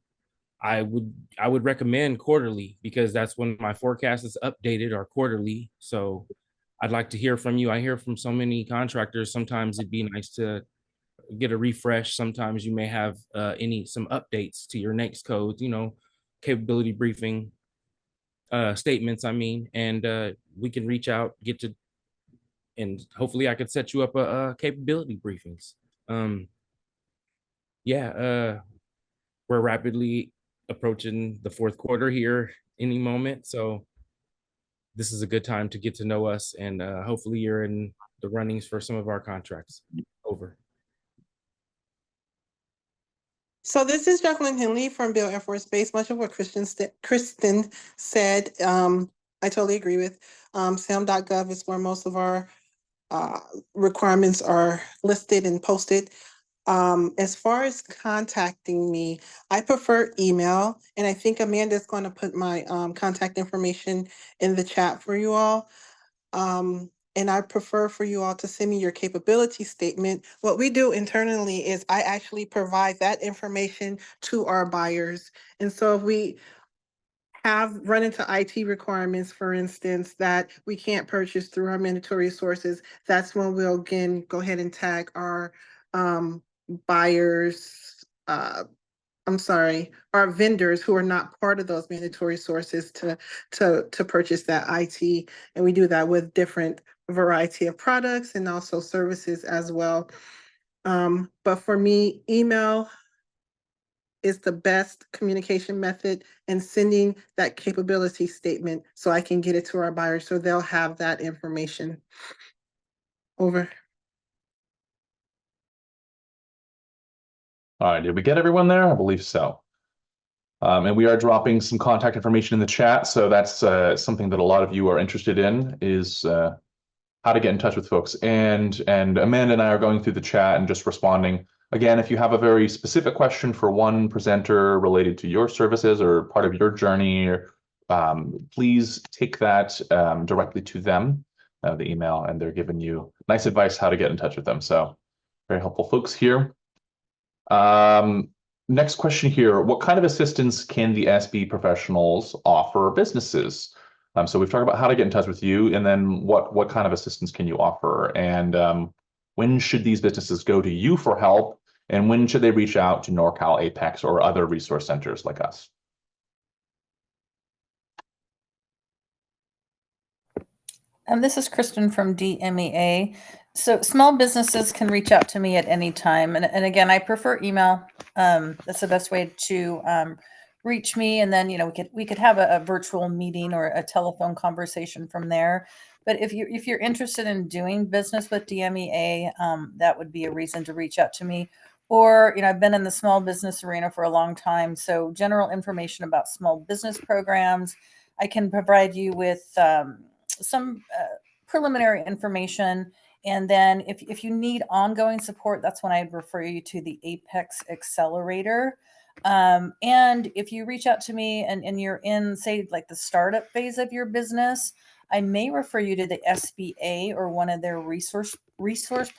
I would recommend quarterly, because that's when my forecast is updated, or quarterly. So I'd like to hear from you. I hear from so many contractors. Sometimes it'd be nice to get a refresh. Sometimes you may have some updates to your next codes, capability briefing statements, and we can reach out, and hopefully I could set you up a capability briefings. We're rapidly approaching the fourth quarter here any moment. So this is a good time to get to know us, and hopefully you're in the runnings for some of our contracts. Over. So this is Jacqueline Henley from Bill Air Force Base. Much of what Kristen said, I totally agree with. SAM.gov is where most of our requirements are listed and posted. As far as contacting me, I prefer email, and I think Amanda's going to put my contact information in the chat for you all. And I prefer for you all to send me your capability statement. What we do internally is I actually provide that information to our buyers. And so if we have run into IT requirements, for instance, that we can't purchase through our mandatory sources, that's when we'll again go ahead and tag our buyers, our vendors who are not part of those mandatory sources to purchase that IT. And we do that with different variety of products and also services as well. But for me, email is the best communication method, and sending that capability statement so I can get it to our buyers so they'll have that information. Over. All right, did we get everyone there? I believe so. And we are dropping some contact information in the chat. So that's something that a lot of you are interested in, is how to get in touch with folks. And Amanda and I are going through the chat and just responding. Again, if you have a very specific question for one presenter related to your services or part of your journey, please take that directly to them, the email, and they're giving you nice advice how to get in touch with them. So very helpful folks here. Next question here. What kind of assistance can the SB professionals offer businesses? So we've talked about how to get in touch with you, and then what kind of assistance can you offer? And when should these businesses go to you for help? And when should they reach out to Norcal APEX or other resource centers like us? This is Kristen from DMEA. So small businesses can reach out to me at any time. And again, I prefer email. That's the best way to reach me. And then, we could have a virtual meeting or a telephone conversation from there. But if you're interested in doing business with DMEA, that would be a reason to reach out to me. Or, I've been in the small business arena for a long time. So general information about small business programs, I can provide you with some preliminary information. And then if you need ongoing support, that's when I'd refer you to the APEX Accelerator. And if you reach out to me and you're in, say, like the startup phase of your business, I may refer you to the SBA or one of their resource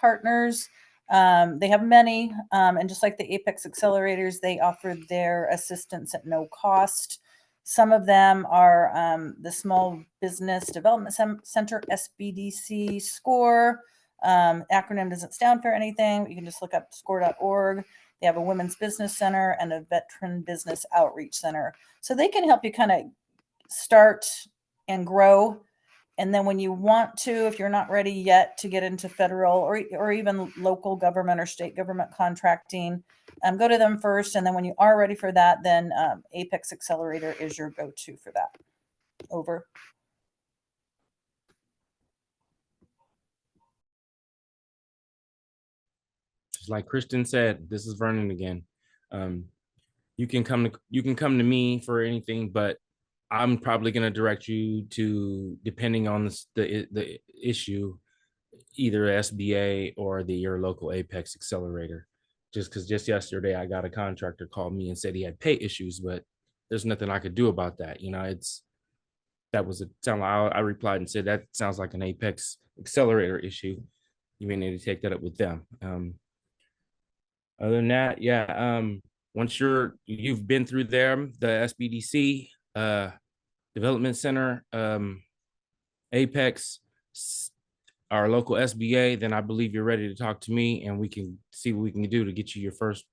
partners. They have many, and just like the APEX Accelerators, they offer their assistance at no cost. Some of them are the Small Business Development Center, SBDC, SCORE. Acronym doesn't stand for anything, but you can just look up score.org. They have a Women's Business Center and a Veteran Business Outreach Center. So they can help you kind of start and grow. And then when you want to, if you're not ready yet to get into federal or even local government or state government contracting, go to them first. And then when you are ready for that, then APEX Accelerator is your go-to for that. Over. Just like Kristen said, this is Vernon again. You can come to me for anything, but I'm probably going to direct you to, depending on the issue, either SBA or your local APEX Accelerator. Just because just yesterday I got a contractor called me and said he had pay issues, but there's nothing I could do about that. I replied and said that sounds like an APEX Accelerator issue. You may need to take that up with them. Other than that, yeah. Once you've been through there, the SBDC, Development Center, APEX, our local SBA, then I believe you're ready to talk to me and we can see what we can do to get you your first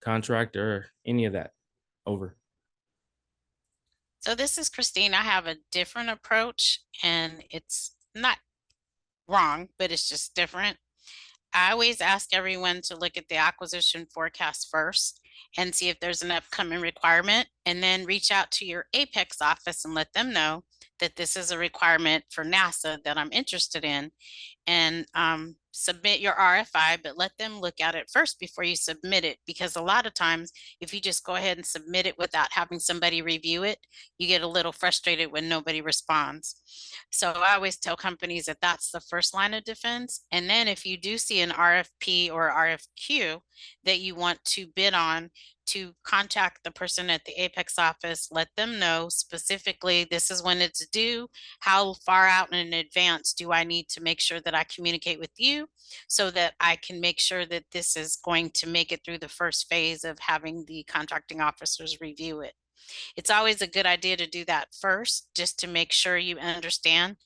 contract or any of that. Over. So this is Christine. I have a different approach, and it's not wrong, but it's just different. I always ask everyone to look at the acquisition forecast first and see if there's an upcoming requirement, and then reach out to your APEX office and let them know that this is a requirement for NASA that I'm interested in, and submit your RFI, but let them look at it first before you submit it. Because a lot of times, if you just go ahead and submit it without having somebody review it, you get a little frustrated when nobody responds. So I always tell companies that that's the first line of defense. And then if you do see an RFP or RFQ that you want to bid on, to contact the person at the APEX office, let them know specifically, this is when it's due. How far out in advance do I need to make sure that I communicate with you so that I can make sure that this is going to make it through the first phase of having the contracting officers review it. It's always a good idea to do that first, just to make sure you understand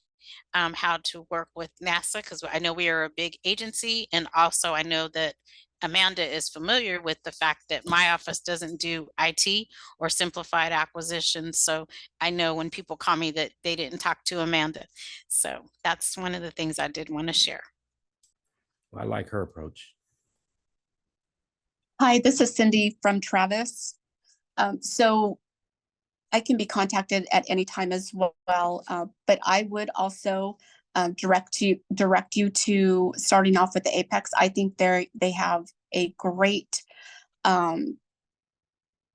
how to work with NASA, because I know we are a big agency, and also I know that Amanda is familiar with the fact that my office doesn't do IT or simplified acquisitions. So I know when people call me that they didn't talk to Amanda. So that's one of the things I did want to share. I like her approach. Hi, this is Cindy from Travis. So I can be contacted at any time as well, but I would also direct you to starting off with the APEX. I think they have a great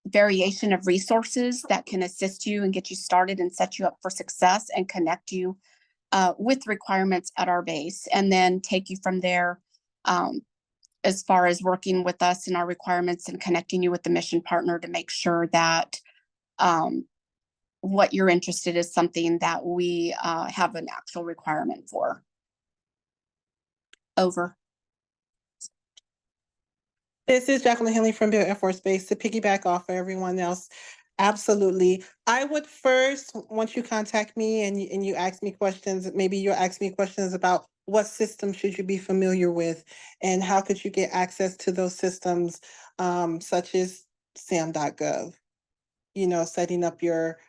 variation of resources that can assist you and get you started and set you up for success and connect you with requirements at our base, and then take you from there as far as working with us in our requirements and connecting you with the mission partner to make sure that what you're interested is something that we have an actual requirement for. Over. This is Jacqueline Henley from Bill Air Force Base. To piggyback off of everyone else, absolutely. I would first, once you contact me and you ask me questions, maybe you'll ask me questions about what systems should you be familiar with and how could you get access to those systems, such as sam.gov. You know, setting up your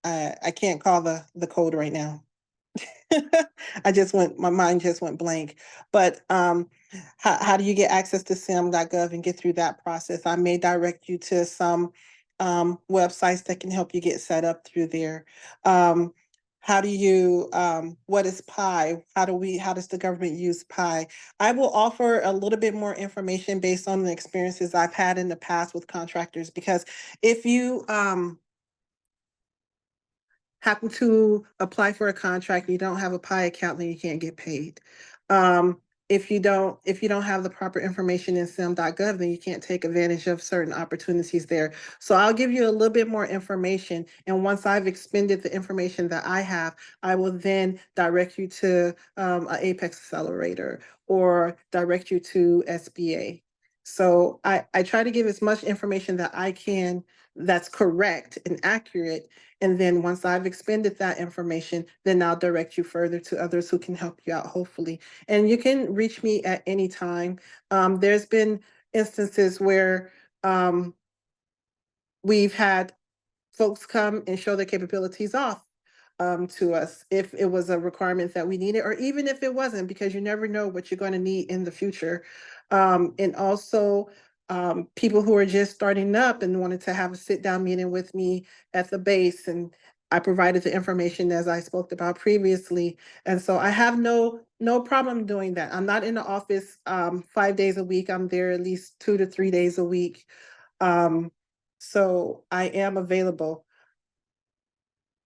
I can't call the code right now. My mind just went blank. But how do you get access to sam.gov and get through that process? I may direct you to some websites that can help you get set up through there. How do you, what is PI? How does the government use PI? I will offer a little bit more information based on the experiences I've had in the past with contractors, because if you happen to apply for a contract, you don't have a PI account, then you can't get paid. If you don't have the proper information in sim.gov, then you can't take advantage of certain opportunities there. So I'll give you a little bit more information. And once I've expended the information that I have, I will then direct you to an APEX Accelerator or direct you to SBA. So I try to give as much information that I can that's correct and accurate. And then once I've expended that information, then I'll direct you further to others who can help you out, hopefully. And you can reach me at any time. There's been instances where we've had folks come and show their capabilities off to us if it was a requirement that we needed, or even if it wasn't, because you never know what you're going to need in the future. And also people who are just starting up and wanted to have a sit-down meeting with me at the base, and I provided the information as I spoke about previously. And so I have no problem doing that. I'm not in the office 5 days a week. I'm there at least 2 to 3 days a week. So I am available.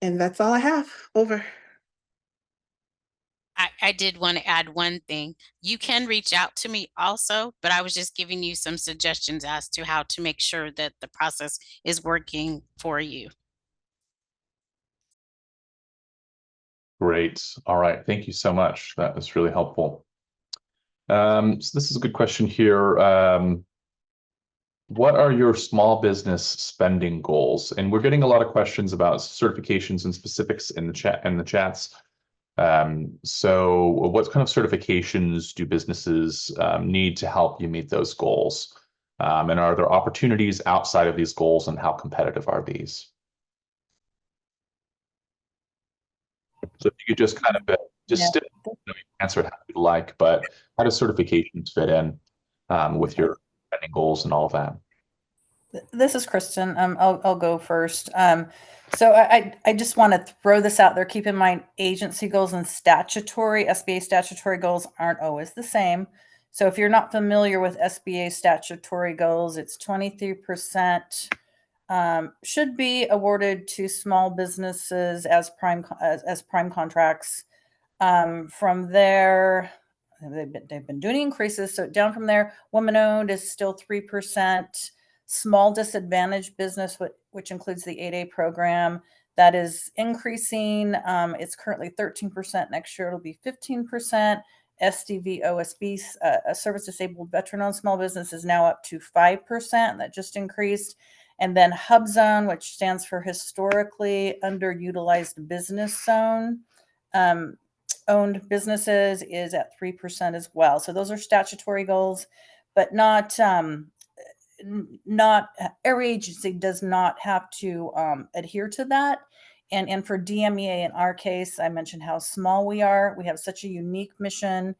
And that's all I have. Over. I did want to add one thing. You can reach out to me also, but I was just giving you some suggestions as to how to make sure that the process is working for you. Great. All right. Thank you so much. That was really helpful. So this is a good question here. What are your small business spending goals? And we're getting a lot of questions about certifications and specifics in the chats. So what kind of certifications do businesses need to help you meet those goals? And are there opportunities outside of these goals, and how competitive are these? So if you could just kind of answer it how you'd like, but how does certifications fit in with your spending goals and all of that? This is Kristen. I'll go first. So I just want to throw this out there. Keep in mind, agency goals and SBA statutory goals aren't always the same. So if you're not familiar with SBA statutory goals, it's 23% should be awarded to small businesses as prime contracts. From there, they've been doing increases. So down from there, woman-owned is still 3%. Small disadvantaged business, which includes the 8A program, that is increasing. It's currently 13%. Next year, it'll be 15%. SDV OSB, a service disabled veteran-owned small business, is now up to 5%. That just increased. And then Hub Zone, which stands for Historically Underutilized Business Zone, owned businesses, is at 3% as well. So those are statutory goals, but not every agency does not have to adhere to that. And for DMEA, in our case, I mentioned how small we are. We have such a unique mission.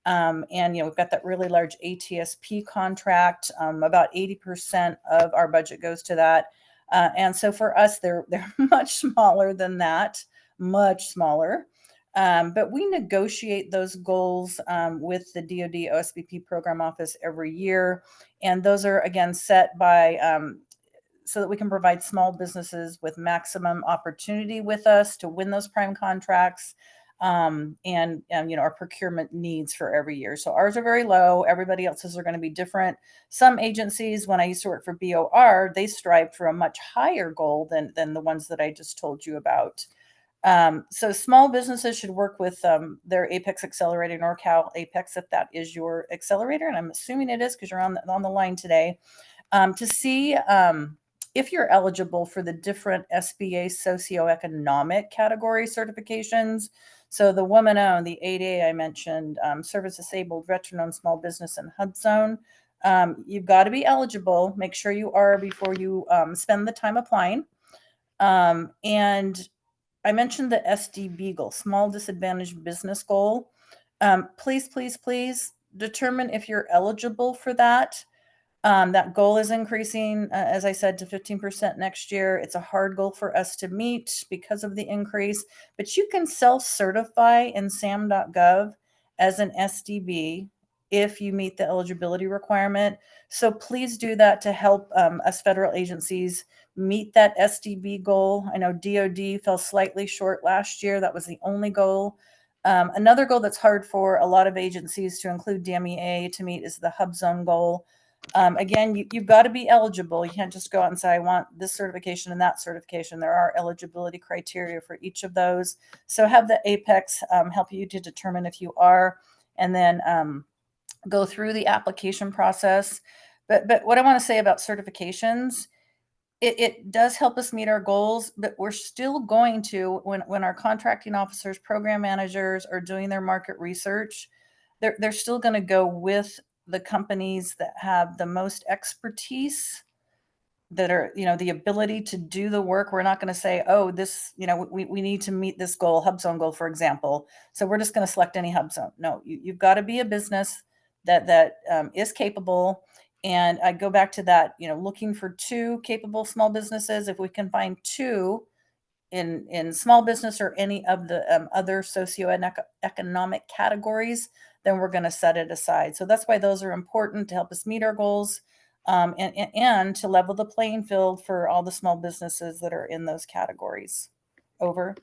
And we've got that really large ATSP contract. About 80% of our budget goes to that. And so for us, they're much smaller than that, much smaller. But we negotiate those goals with the DoD OSBP program office every year. And those are, again, set by so that we can provide small businesses with maximum opportunity with us to win those prime contracts, and you know, our procurement needs for every year. So ours are very low. Everybody else's are going to be different. Some agencies, when I used to work for BOR, they strive for a much higher goal than the ones that I just told you about. So small businesses should work with their APEX Accelerator, Norcal APEX, if that is your accelerator, and I'm assuming it is because you're on the line today, to see if you're eligible for the different SBA socioeconomic category certifications. So the woman-owned, the 8A I mentioned, service-disabled, veteran-owned small business, and HUD zone. You've got to be eligible. Make sure you are before you spend the time applying. And I mentioned the SDB goal, small disadvantaged business goal. Please, please, please determine if you're eligible for that. That goal is increasing, as I said, to 15% next year. It's a hard goal for us to meet because of the increase, but you can self-certify in SAM.gov as an SDB if you meet the eligibility requirement. So please do that to help us federal agencies meet that SDB goal. I know DoD fell slightly short last year. That was the only goal. Another goal that's hard for a lot of agencies to include DMEA to meet is the hub zone goal. Again, you've got to be eligible. You can't just go out and say, I want this certification and that certification. There are eligibility criteria for each of those. So have the APEX help you to determine if you are, and then go through the application process. But what I want to say about certifications, it does help us meet our goals, but we're still going to, when our contracting officers, program managers are doing their market research, they're still going to go with the companies that have the most expertise, that are, you know, the ability to do the work. We're not going to say, oh, this, you know, we need to meet this goal, hub zone goal, for example. So we're just going to select any hub zone. No, you've got to be a business that is capable. And I go back to that, you know, looking for 2 capable small businesses. If we can find 2 in small business or any of the other socioeconomic categories, then we're going to set it aside. So that's why those are important to help us meet our goals, and to level the playing field for all the small businesses that are in those categories. Over.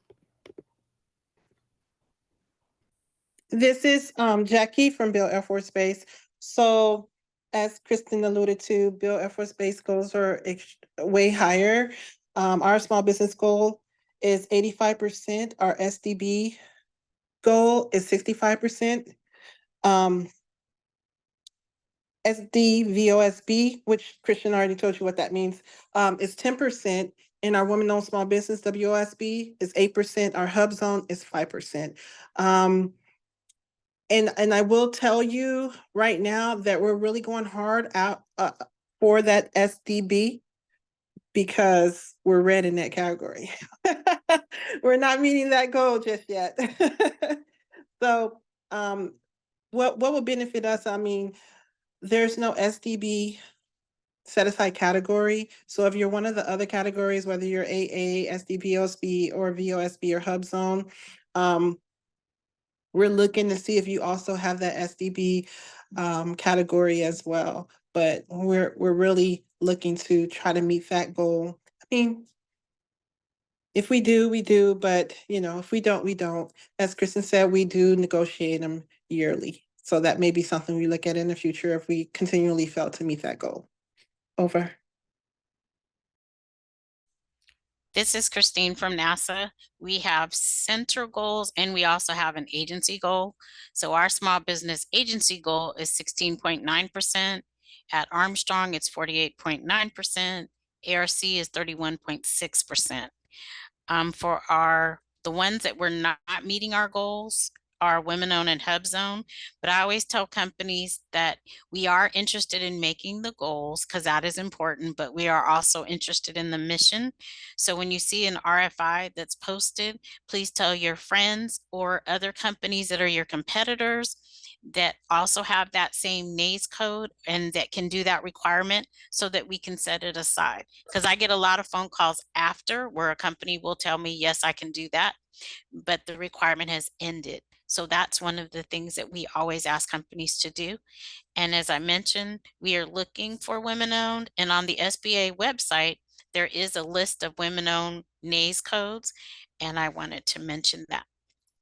This is Jackie from Bill Air Force Base. So as Kristen alluded to, Bill Air Force Base goals are way higher. Our small business goal is 85%. Our SDB goal is 65%. SDVOSB, which Christian already told you what that means, is 10%. And our women-owned small business WOSB is 8%. Our hub zone is 5%. And I will tell you right now that we're really going hard out for that SDB because we're red in that category. We're not meeting that goal just yet. So what will benefit us? I mean, there's no SDB set aside category. So if you're one of the other categories, whether you're AA, SDVOSB, or VOSB or hub zone, we're looking to see if you also have that SDB category as well. But we're really looking to try to meet that goal. I mean, if we do, we do, but you know, if we don't, we don't. As Kristen said, we do negotiate them yearly. So that may be something we look at in the future if we continually fail to meet that goal. Over. This is Christine from NASA. We have central goals and we also have an agency goal. So our small business agency goal is 16.9%. At Armstrong, it's 48.9%. ARC is 31.6%. For the ones that we're not meeting our goals are women-owned and hub zone. But I always tell companies that we are interested in making the goals because that is important, but we are also interested in the mission. So when you see an RFI that's posted, please tell your friends or other companies that are your competitors that also have that same NAES code and that can do that requirement so that we can set it aside. Because I get a lot of phone calls after where a company will tell me, yes, I can do that, but the requirement has ended. So that's one of the things that we always ask companies to do. And as I mentioned, we are looking for women-owned, and on the SBA website, there is a list of women-owned NAES codes, and I wanted to mention that.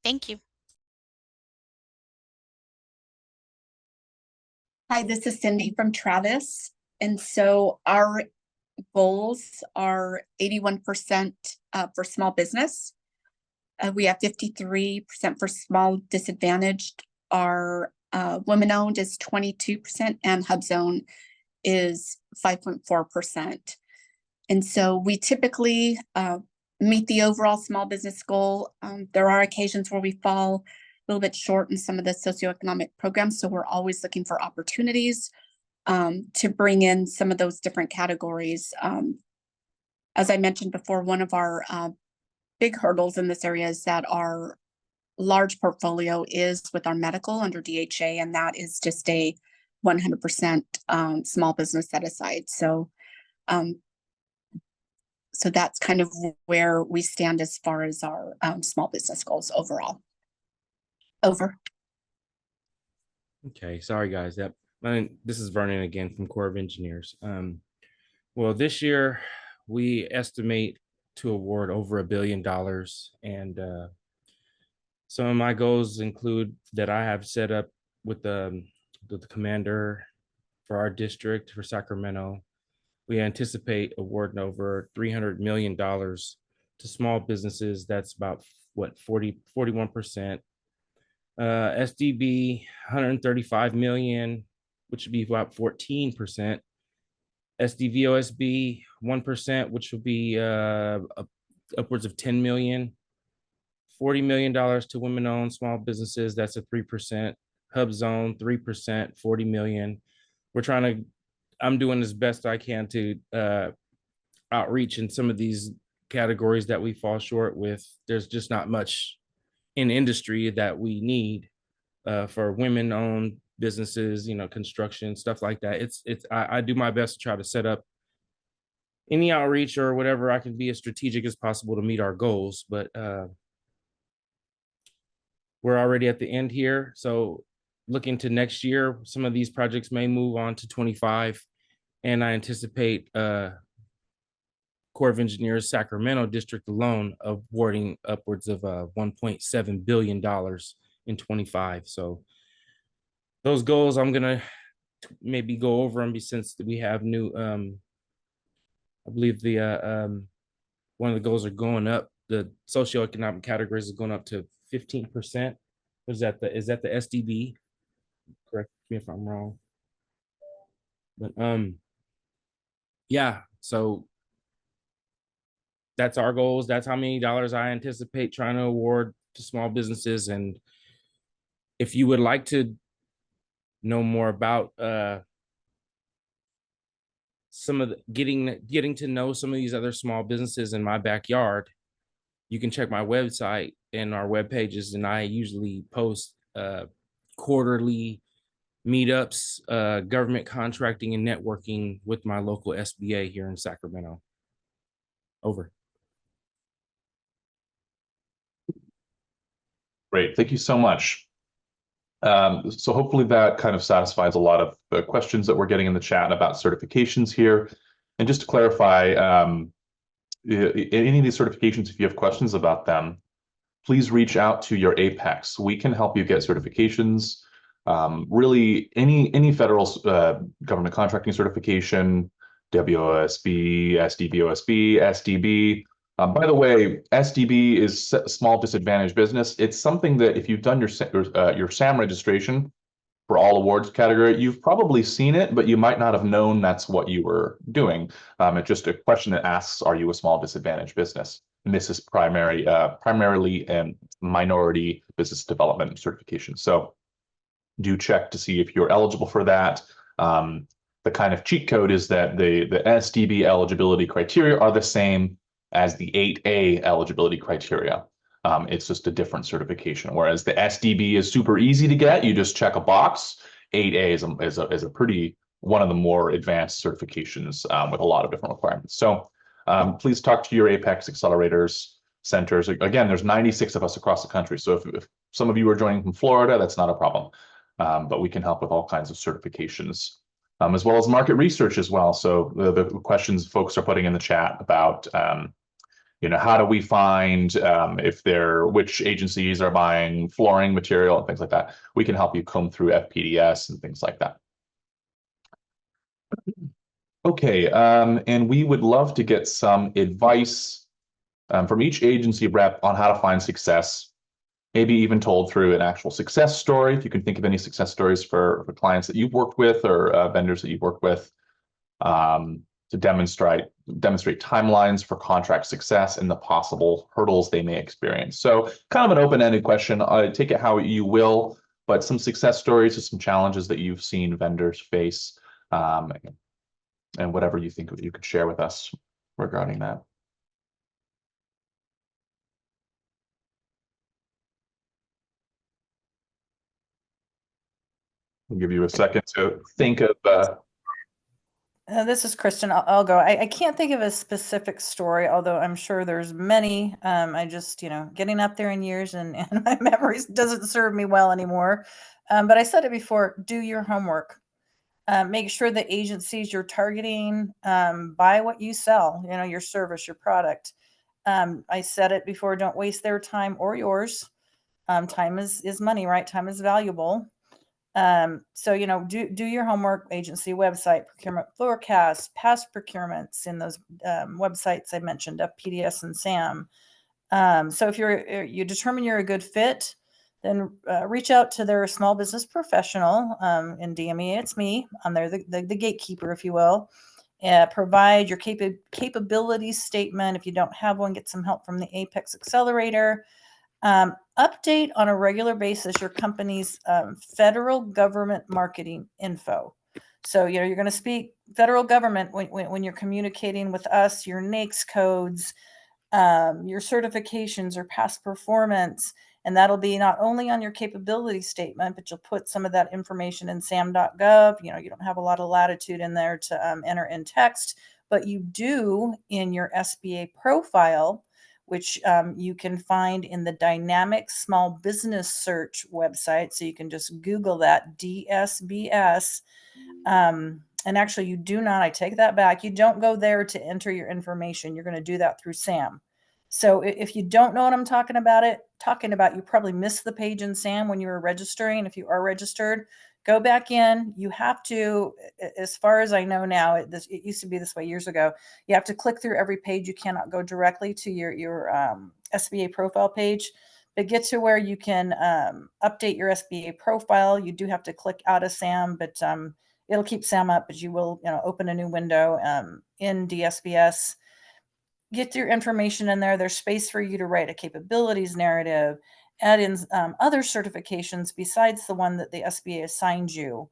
Thank you. Hi, this is Cindy from Travis. And so our goals are 81% for small business. We have 53% for small disadvantaged. Our women-owned is 22% and HubZone is 5.4%. And so we typically meet the overall small business goal. There are occasions where we fall a little bit short in some of the socioeconomic programs. So we're always looking for opportunities to bring in some of those different categories. As I mentioned before, one of our big hurdles in this area is that our large portfolio is with our medical under DHA, and that is just a 100% small business set aside. So so that's kind of where we stand as far as our small business goals overall. Over. Okay, sorry guys. This is Vernon again from Corps of Engineers. Well, this year we estimate to award over $1 billion, and some of my goals include that I have set up with the commander for our district for Sacramento. We anticipate awarding over $300 million to small businesses. That's about what, 41%. SDB 135 million, which would be about 14%. SDVOSB 1%, which would be upwards of 10 million. $40 million to women-owned small businesses. That's a 3%. HubZone 3%, 40 million. I'm doing as best I can to outreach in some of these categories that we fall short with. There's just not much in industry that we need for women-owned businesses, construction, stuff like that. I do my best to try to set up any outreach or whatever I can be as strategic as possible to meet our goals. But we're already at the end here. So looking to next year, some of these projects may move on to 25. And I anticipate Corps of Engineers Sacramento district alone awarding upwards of $1.7 billion in 25. So those goals, I'm gonna maybe go over them since we have new, I believe the one of the goals are going up. The socioeconomic categories is going up to 15%. Is that the SDB? Correct me if I'm wrong. But yeah, so that's our goals. That's how many dollars I anticipate trying to award to small businesses. And if you would like to know more about some of the getting to know some of these other small businesses in my backyard, you can check my website and our web pages. And I usually post quarterly meetups, government contracting and networking with my local SBA here in Sacramento. Over. Great, thank you so much. So hopefully that kind of satisfies a lot of the questions that we're getting in the chat about certifications here. And just to clarify, any of these certifications, if you have questions about them, please reach out to your APEX. We can help you get certifications. Really, any federal government contracting certification, WOSB, SDVOSB, SDB. By the way, SDB is small disadvantaged business. It's something that if you've done your SAM registration for all awards category, you've probably seen it, but you might not have known that's what you were doing. It's just a question that asks, are you a small disadvantaged business? And this is primarily a minority business development certification. So do check to see if you're eligible for that. The kind of cheat code is that the SDB eligibility criteria are the same as the 8A eligibility criteria. It's just a different certification. Whereas the SDB is super easy to get. You just check a box. 8A is a pretty one of the more advanced certifications with a lot of different requirements. So please talk to your APEX accelerators centers. Again, there's 96 of us across the country. So if some of you are joining from Florida, that's not a problem. But we can help with all kinds of certifications, as well as market research as well. So the questions folks are putting in the chat about, how do we find which agencies are buying flooring material and things like that. We can help you comb through FPDS and things like that. Okay, and we would love to get some advice from each agency rep on how to find success, maybe even told through an actual success story. If you can think of any success stories for clients that you've worked with or vendors that you've worked with, to demonstrate timelines for contract success and the possible hurdles they may experience. So kind of an open-ended question. Take it how you will, but some success stories or some challenges that you've seen vendors face, and whatever you think you could share with us regarding that. We'll give you a second to think of. This is Kristen. I'll go. I can't think of a specific story, although I'm sure there's many. I just, getting up there in years and my memories doesn't serve me well anymore. But I said it before, do your homework. Make sure the agencies you're targeting buy what you sell, your service, your product. I said it before, don't waste their time or yours. Time is money, right? Time is valuable. So, do your homework, agency website, procurement forecast, past procurements in those websites I mentioned, FPDS and SAM. So if you determine you're a good fit, then reach out to their small business professional. In DME, it's me. I'm there, the gatekeeper, if you will. Provide your capability statement. If you don't have one, get some help from the APEX Accelerator. Update on a regular basis your company's federal government marketing info. So, you're going to speak federal government when you're communicating with us, your NAICS codes, your certifications or past performance. And that'll be not only on your capability statement, but you'll put some of that information in sam.gov. You don't have a lot of latitude in there to enter in text, but you do in your SBA profile, which you can find in the dynamic small business search website. So you can just Google that, DSBS. And actually you do not, I take that back. You don't go there to enter your information. You're going to do that through SAM. So if you don't know what I'm talking about, you probably missed the page in SAM when you were registering. If you are registered, go back in. You have to, as far as I know now, it used to be this way years ago. You have to click through every page. You cannot go directly to your SBA profile page. But get to where you can update your SBA profile. You do have to click out of SAM, but it'll keep SAM up. But you will, open a new window in DSBS. Get your information in there. There's space for you to write a capabilities narrative, add in other certifications besides the one that the SBA assigned you.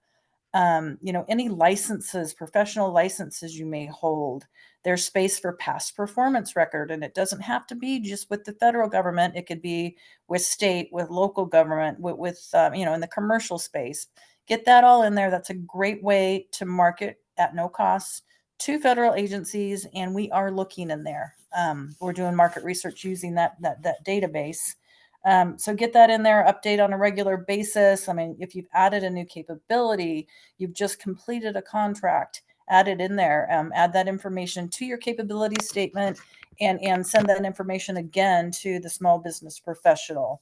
Any licenses, professional licenses you may hold. There's space for past performance record, and it doesn't have to be just with the federal government. It could be with state, with local government, with in the commercial space. Get that all in there. That's a great way to market at no cost to federal agencies, and we are looking in there. We're doing market research using that database. So get that in there, update on a regular basis. I mean, if you've added a new capability, you've just completed a contract, add it in there, add that information to your capability statement and send that information again to the small business professional.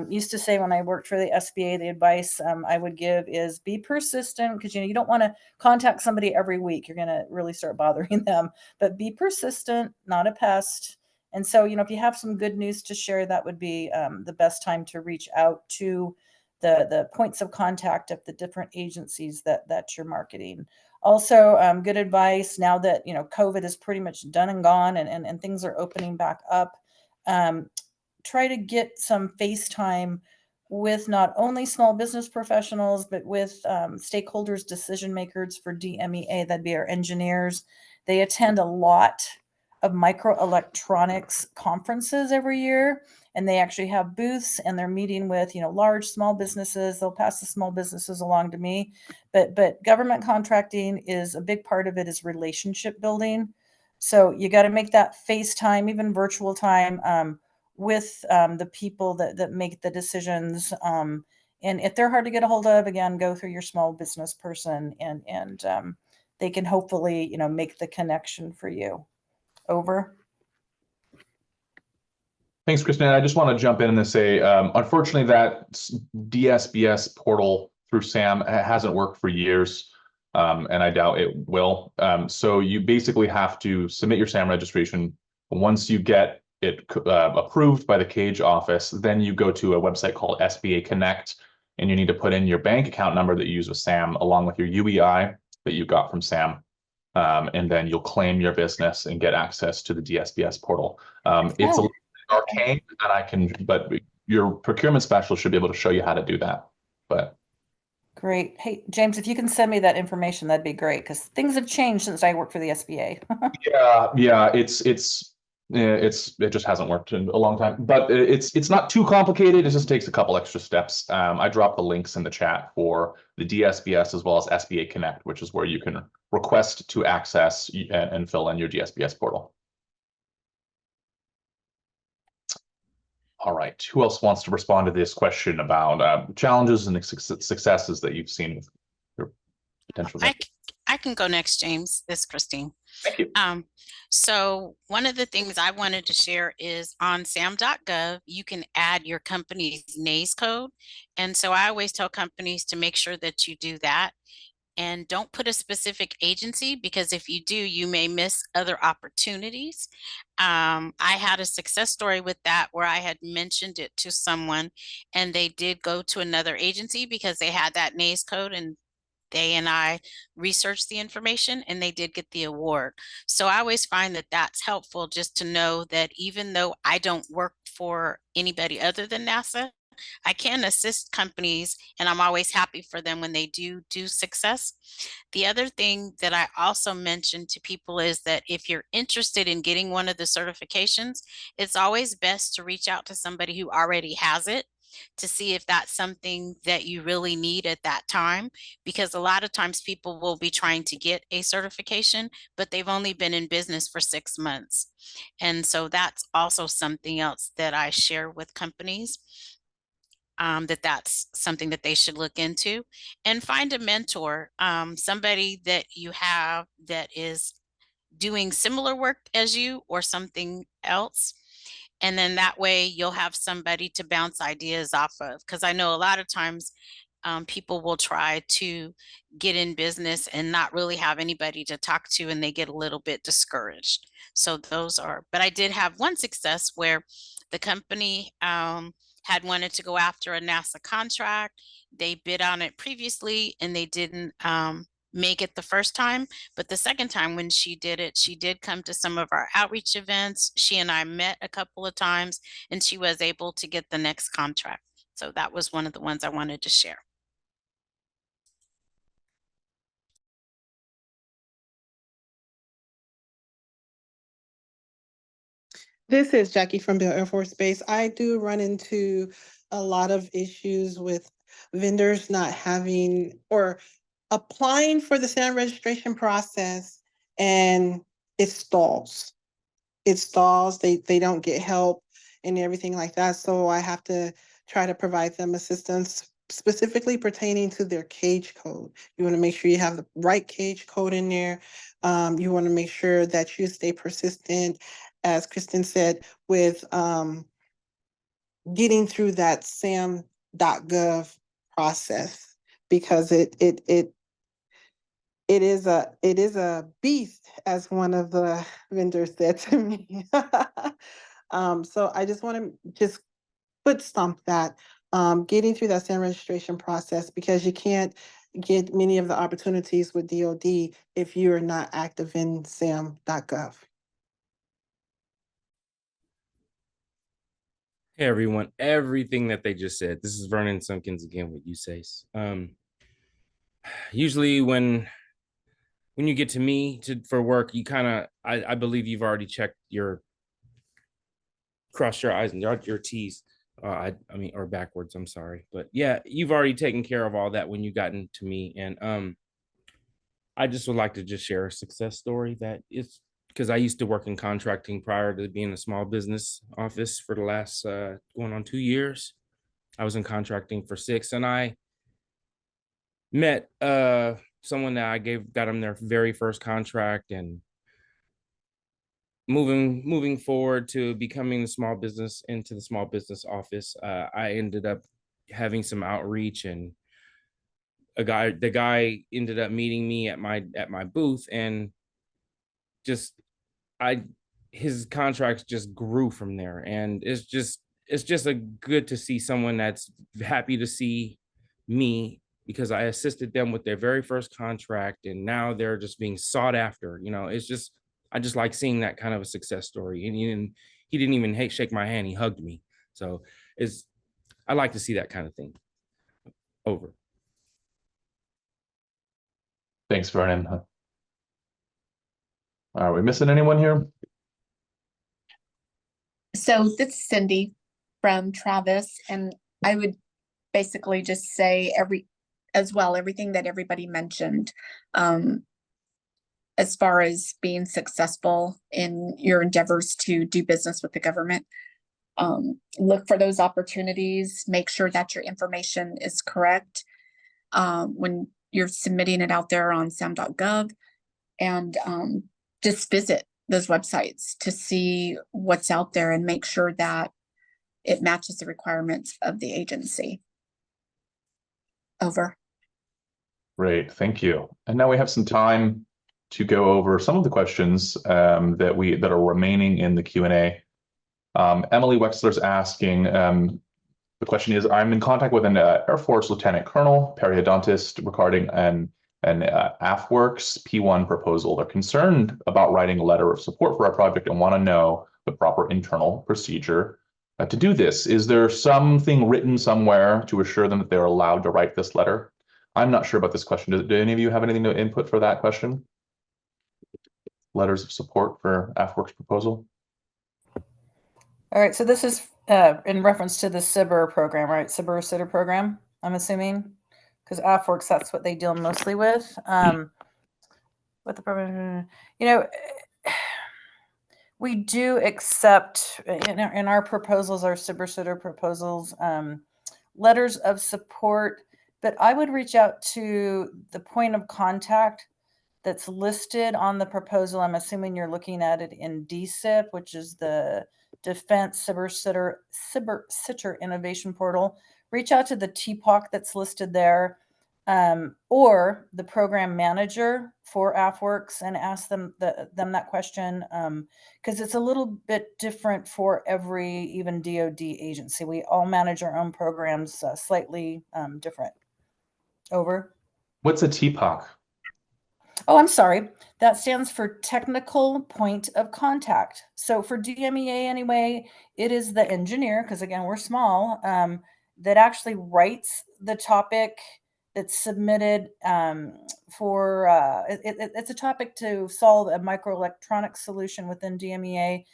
Used to say when I worked for the SBA, the advice I would give is be persistent, because you don't want to contact somebody every week. You're going to really start bothering them, but be persistent, not a pest. And so, if you have some good news to share, that would be the best time to reach out to the points of contact of the different agencies that you're marketing. Also, good advice now that, COVID is pretty much done and gone and things are opening back up. Try to get some FaceTime with not only small business professionals, but with stakeholders, decision makers for DMEA. That'd be our engineers. They attend a lot of microelectronics conferences every year, and they actually have booths, and they're meeting with, large, small businesses. They'll pass the small businesses along to me, but government contracting is a big part of it is relationship building. So you got to make that FaceTime, even virtual time, with the people that make the decisions. And if they're hard to get a hold of, again, go through your small business person, and they can hopefully, make the connection for you. Over. Thanks, Kristen. I just want to jump in and say, unfortunately, that DSBS portal through SAM hasn't worked for years, and I doubt it will. So you basically have to submit your SAM registration. Once you get it approved by the Cage office, then you go to a website called SBA Connect, and you need to put in your bank account number that you use with SAM, along with your UEI that you got from SAM. And then you'll claim your business and get access to the DSBS portal. It's a little arcane, but your procurement specialist should be able to show you how to do that. But great. Hey, James, if you can send me that information, that'd be great, because things have changed since I worked for the SBA. yeah, it just hasn't worked in a long time, but it's not too complicated. It just takes a couple extra steps. I dropped the links in the chat for the DSBS as well as SBA Connect, which is where you can request to access and fill in your DSBS portal. All right, who else wants to respond to this question about challenges and successes that you've seen with your potential? I can go next, James. This is Christine. Thank you. So one of the things I wanted to share is on sam.gov, you can add your company's NAIS code. And so I always tell companies to make sure that you do that. And don't put a specific agency, because if you do, you may miss other opportunities. I had a success story with that where I had mentioned it to someone and they did go to another agency because they had that NAIS code, and they and I researched the information and they did get the award. So I always find that that's helpful, just to know that even though I don't work for anybody other than NASA, I can assist companies, and I'm always happy for them when they do success. The other thing that I also mentioned to people is that if you're interested in getting one of the certifications, it's always best to reach out to somebody who already has it, to see if that's something that you really need at that time, because a lot of times people will be trying to get a certification, but they've only been in business for 6 months. And so that's also something else that I share with companies. That's something that they should look into, and find a mentor, somebody that you have that is doing similar work as you or something else. And then that way you'll have somebody to bounce ideas off of, because I know a lot of times people will try to get in business and not really have anybody to talk to, and they get a little bit discouraged. So but I did have one success where the company had wanted to go after a NASA contract. They bid on it previously and they didn't make it the first time, but the second time when she did it, she did come to some of our outreach events. She and I met a couple of times, and she was able to get the next contract. So that was one of the ones I wanted to share. This is Jackie from Bill Air Force Base. I do run into a lot of issues with vendors not having or applying for the SAM registration process, and it stalls. It stalls. They don't get help and everything like that. So I have to try to provide them assistance specifically pertaining to their cage code. You want to make sure you have the right cage code in there. You want to make sure that you stay persistent, as Kristen said, with getting through that sam.gov process, because it is a beast, as one of the vendors said to me. So I just want to just foot stomp that, getting through that SAM registration process, because you can't get many of the opportunities with DoD if you're not active in sam.gov. Hey everyone, everything that they just said. This is Vernon Sunkins again with USACE. Usually when when you get to me for work, you kind of, I believe you've already checked cross your I's and dot your T's. I mean, or backwards, I'm sorry. But yeah, you've already taken care of all that when you gotten to me. And I just would like to just share a success story that is, because I used to work in contracting prior to being a small business office for the last going on 2 years. I was in contracting for 6, and I met someone that I got them their very first contract, and moving forward to becoming the small business into the small business office, I ended up having some outreach, and the guy ended up meeting me at my booth, and just his contracts just grew from there. And it's just a good to see someone that's happy to see me, because I assisted them with their very first contract, and now they're just being sought after. I just like seeing that kind of a success story. And he didn't even shake my hand, he hugged me. So I like to see that kind of thing. Over. Thanks, Vernon. Are we missing anyone here? So this is Cindy from Travis, and I would basically just say everything that everybody mentioned, as far as being successful in your endeavors to do business with the government. Look for those opportunities, make sure that your information is correct when you're submitting it out there on sam.gov, and just visit those websites to see what's out there and make sure that it matches the requirements of the agency. Over. Great, thank you. And now we have some time to go over some of the questions that are remaining in the Q&A. Emily Wexler's asking, the question is, I'm in contact with an Air Force Lieutenant Colonel, periodontist, regarding an AFWorks P1 proposal. They're concerned about writing a letter of support for our project and want to know the proper internal procedure to do this. Is there something written somewhere to assure them that they're allowed to write this letter? I'm not sure about this question. Do any of you have anything to input for that question? Letters of support for AFWorks proposal? All right, so this is in reference to the SIBR program, right? SIBR sitter program, I'm assuming, because AFWorks, that's what they deal mostly with. With the program, we do accept in our proposals, our SIBR sitter proposals, letters of support, but I would reach out to the point of contact that's listed on the proposal. I'm assuming you're looking at it in DSIP, which is the Defense SIBR Sitter Innovation Portal. Reach out to the TPOC that's listed there, or the program manager for AFWorks, and ask them that question, because it's a little bit different for every even DoD agency. We all manage our own programs slightly different. Over. What's a TPOC? Oh, I'm sorry. That stands for Technical Point of Contact. So for DMEA anyway, it is the engineer, because again, we're small, that actually writes the topic that's submitted for, it's a topic to solve a microelectronic solution within DMEA,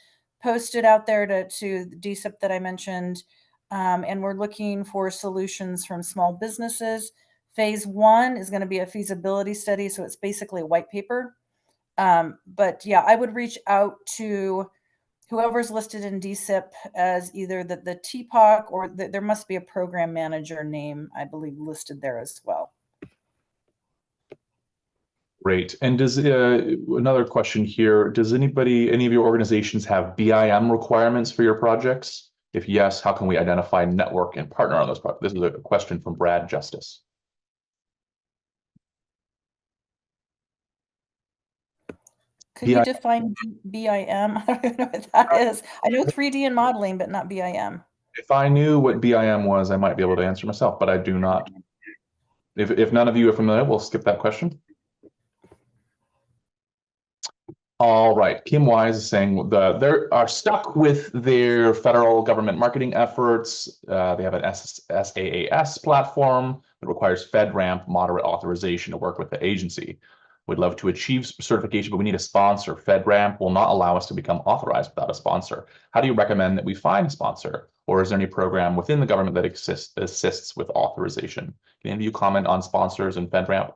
posted out there to the DSIP that I mentioned. And we're looking for solutions from small businesses. Phase 1 is going to be a feasibility study, so it's basically a white paper. But yeah, I would reach out to whoever's listed in DSIP as either the TPOC, or there must be a program manager name, I believe, listed there as well. Great. And does another question here, does any of your organizations have BIM requirements for your projects? If yes, how can we identify, network, and partner on those projects? This is a question from Brad Justice. Could you define BIM? I don't know what that is. I know 3D and modeling, but not BIM. If I knew what BIM was, I might be able to answer myself, but I do not. If none of you are familiar, we'll skip that question. All right, Kim Wise is saying they are stuck with their federal government marketing efforts. They have an SaaS platform that requires FedRAMP moderate authorization to work with the agency. We'd love to achieve certification, but we need a sponsor. FedRAMP will not allow us to become authorized without a sponsor. How do you recommend that we find a sponsor? Or is there any program within the government that assists with authorization? Can any of you comment on sponsors and FedRAMP?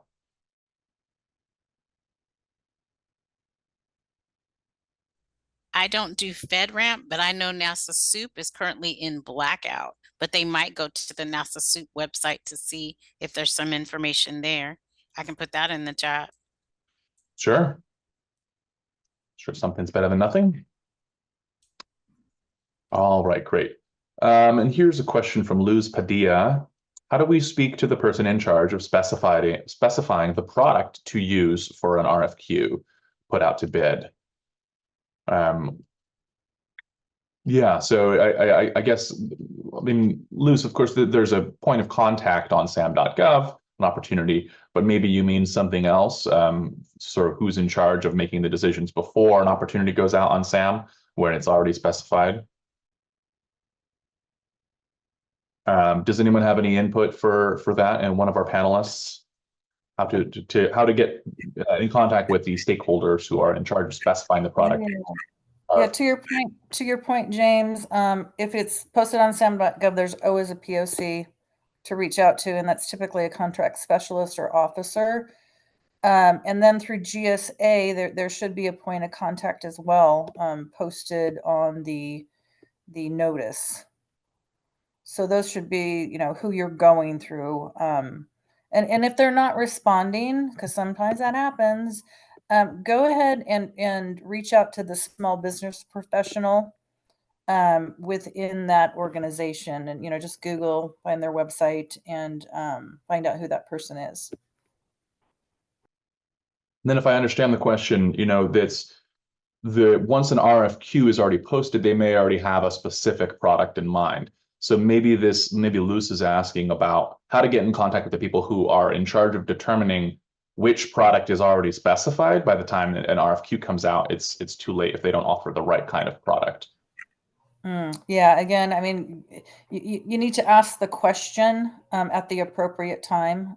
I don't do FedRAMP, but I know NASA SOUP is currently in blackout, but they might go to the NASA SOUP website to see if there's some information there. I can put that in the chat. Sure. Sure, something's better than nothing. All right, great. And here's a question from Luz Padilla. How do we speak to the person in charge of specifying the product to use for an RFQ put out to bid? Yeah, so I guess, I mean, Luz, of course, there's a point of contact on sam.gov, an opportunity, but maybe you mean something else, sort of who's in charge of making the decisions before an opportunity goes out on SAM when it's already specified. Does anyone have any input for that? And one of our panelists, how to get in contact with the stakeholders who are in charge of specifying the product? Yeah, to your point, James, if it's posted on sam.gov, there's always a POC to reach out to, and that's typically a contract specialist or officer. And then through GSA, there should be a point of contact as well, posted on the notice. So those should be, you know, who you're going through. And if they're not responding, because sometimes that happens, go ahead and reach out to the small business professional within that organization, and, you know, just Google, find their website, and find out who that person is. And then if I understand the question, you know, once an RFQ is already posted, they may already have a specific product in mind. So maybe Luz is asking about how to get in contact with the people who are in charge of determining which product is already specified. By the time an RFQ comes out, it's too late if they don't offer the right kind of product. Yeah, again, I mean, you need to ask the question at the appropriate time,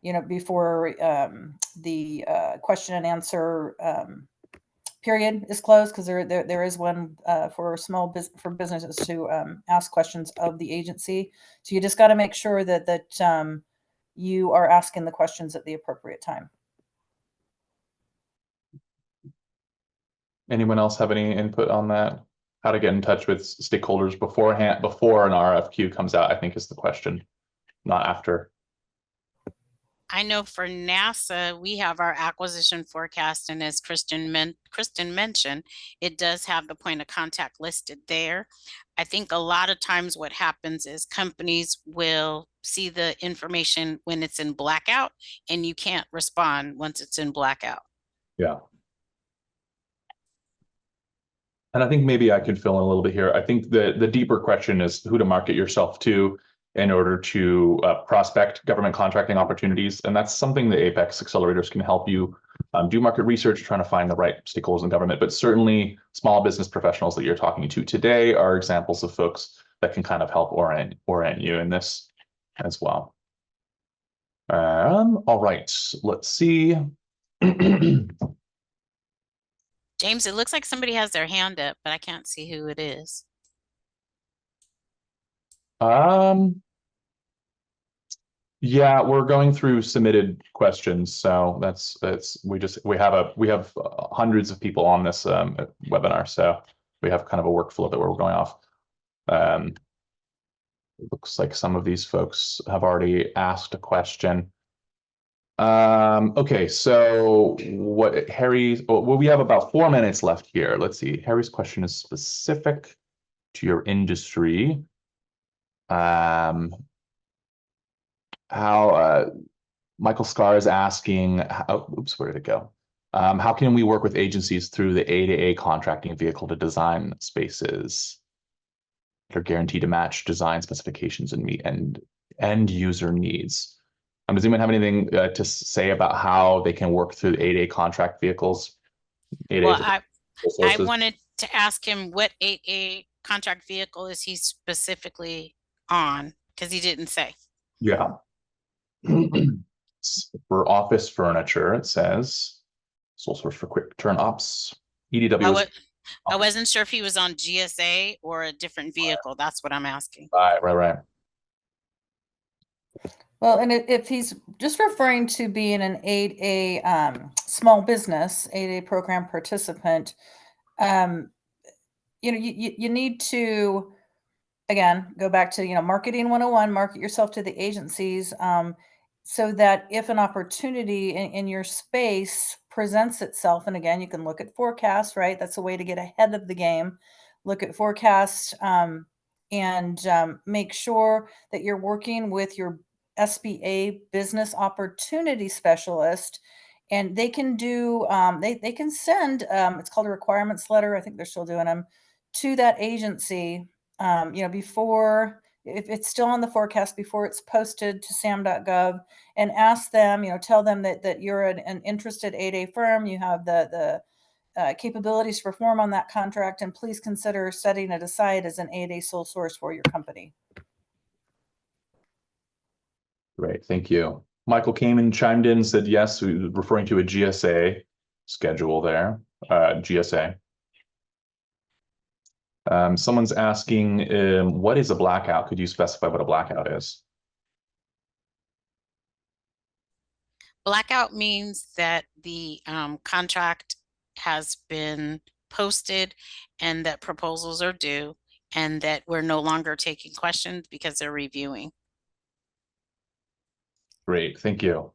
you know, before the question and answer period is closed, because there is one for businesses to ask questions of the agency. So you just got to make sure that you are asking the questions at the appropriate time. Anyone else have any input on that? How to get in touch with stakeholders before an RFQ comes out, I think, is the question, not after. I know for NASA, we have our acquisition forecast, and as Kristen mentioned, it does have the point of contact listed there. I think a lot of times what happens is companies will see the information when it's in blackout, and you can't respond once it's in blackout. Yeah. And I think maybe I could fill in a little bit here. I think the deeper question is who to market yourself to in order to prospect government contracting opportunities. And that's something the APEX accelerators can help you do market research, trying to find the right stakeholders in government. But certainly small business professionals that you're talking to today are examples of folks that can kind of help orient you in this as well. All right, let's see. James, it looks like somebody has their hand up, but I can't see who it is. Yeah, we're going through submitted questions, so we have hundreds of people on this webinar, so we have kind of a workflow that we're going off. It looks like some of these folks have already asked a question. Okay, so we have about 4 minutes left here. Let's see. Harry's question is specific to your industry. Michael Scar is asking, oops, where did it go? How can we work with agencies through the A2A contracting vehicle to design spaces that are guaranteed to match design specifications and meet end user needs? Does anyone have anything to say about how they can work through the A2A contract vehicles? Well, I wanted to ask him what 8A contract vehicle is he specifically on, because he didn't say. Yeah. For office furniture, it says sole source for quick turn ops. EDW was I wasn't sure if he was on GSA or a different vehicle. That's what I'm asking. right. Well, and if he's just referring to being an 8A small business, 8A program participant, you know, you need to, again, go back to, you know, marketing 101, market yourself to the agencies, so that if an opportunity in your space presents itself, and again, you can look at forecasts, right? That's a way to get ahead of the game. Look at forecasts, and make sure that you're working with your SBA business opportunity specialist, and they can do, they can send, it's called a requirements letter. I think they're still doing them to that agency, you know, before, if it's still on the forecast, before it's posted to sam.gov, and ask them, you know, tell them that you're an interested 8A firm, you have the capabilities to perform on that contract, and please consider setting it aside as an 8A sole source for your company. Great, thank you. Michael Kamen chimed in, said yes, referring to a GSA schedule there, GSA. Someone's asking, what is a blackout? Could you specify what a blackout is? Blackout means that the contract has been posted and that proposals are due and that we're no longer taking questions because they're reviewing. Great, thank you.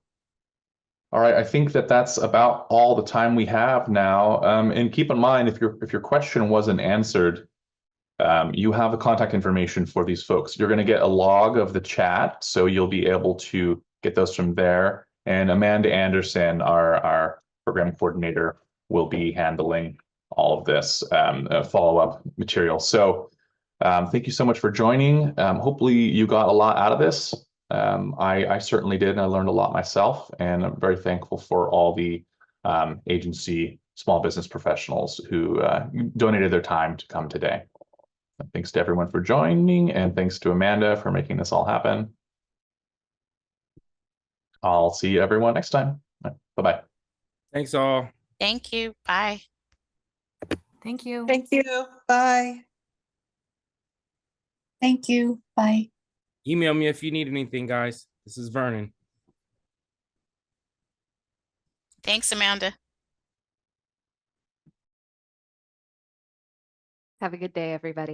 All right, I think that's about all the time we have now. And keep in mind, if your question wasn't answered, you have the contact information for these folks. You're going to get a log of the chat, so you'll be able to get those from there. And Amanda Anderson, our program coordinator, will be handling all of this follow-up material. So thank you so much for joining. Hopefully you got a lot out of this. I certainly did, and I learned a lot myself, and I'm very thankful for all the agency small business professionals who donated their time to come today. Thanks to everyone for joining, and thanks to Amanda for making this all happen. I'll see everyone next time. Bye-bye. Thanks all. Thank you. Bye. Thank you. Thank you. Bye. Thank you. Bye. Email me if you need anything, guys. This is Vernon. Thanks, Amanda. Have a good day, everybody.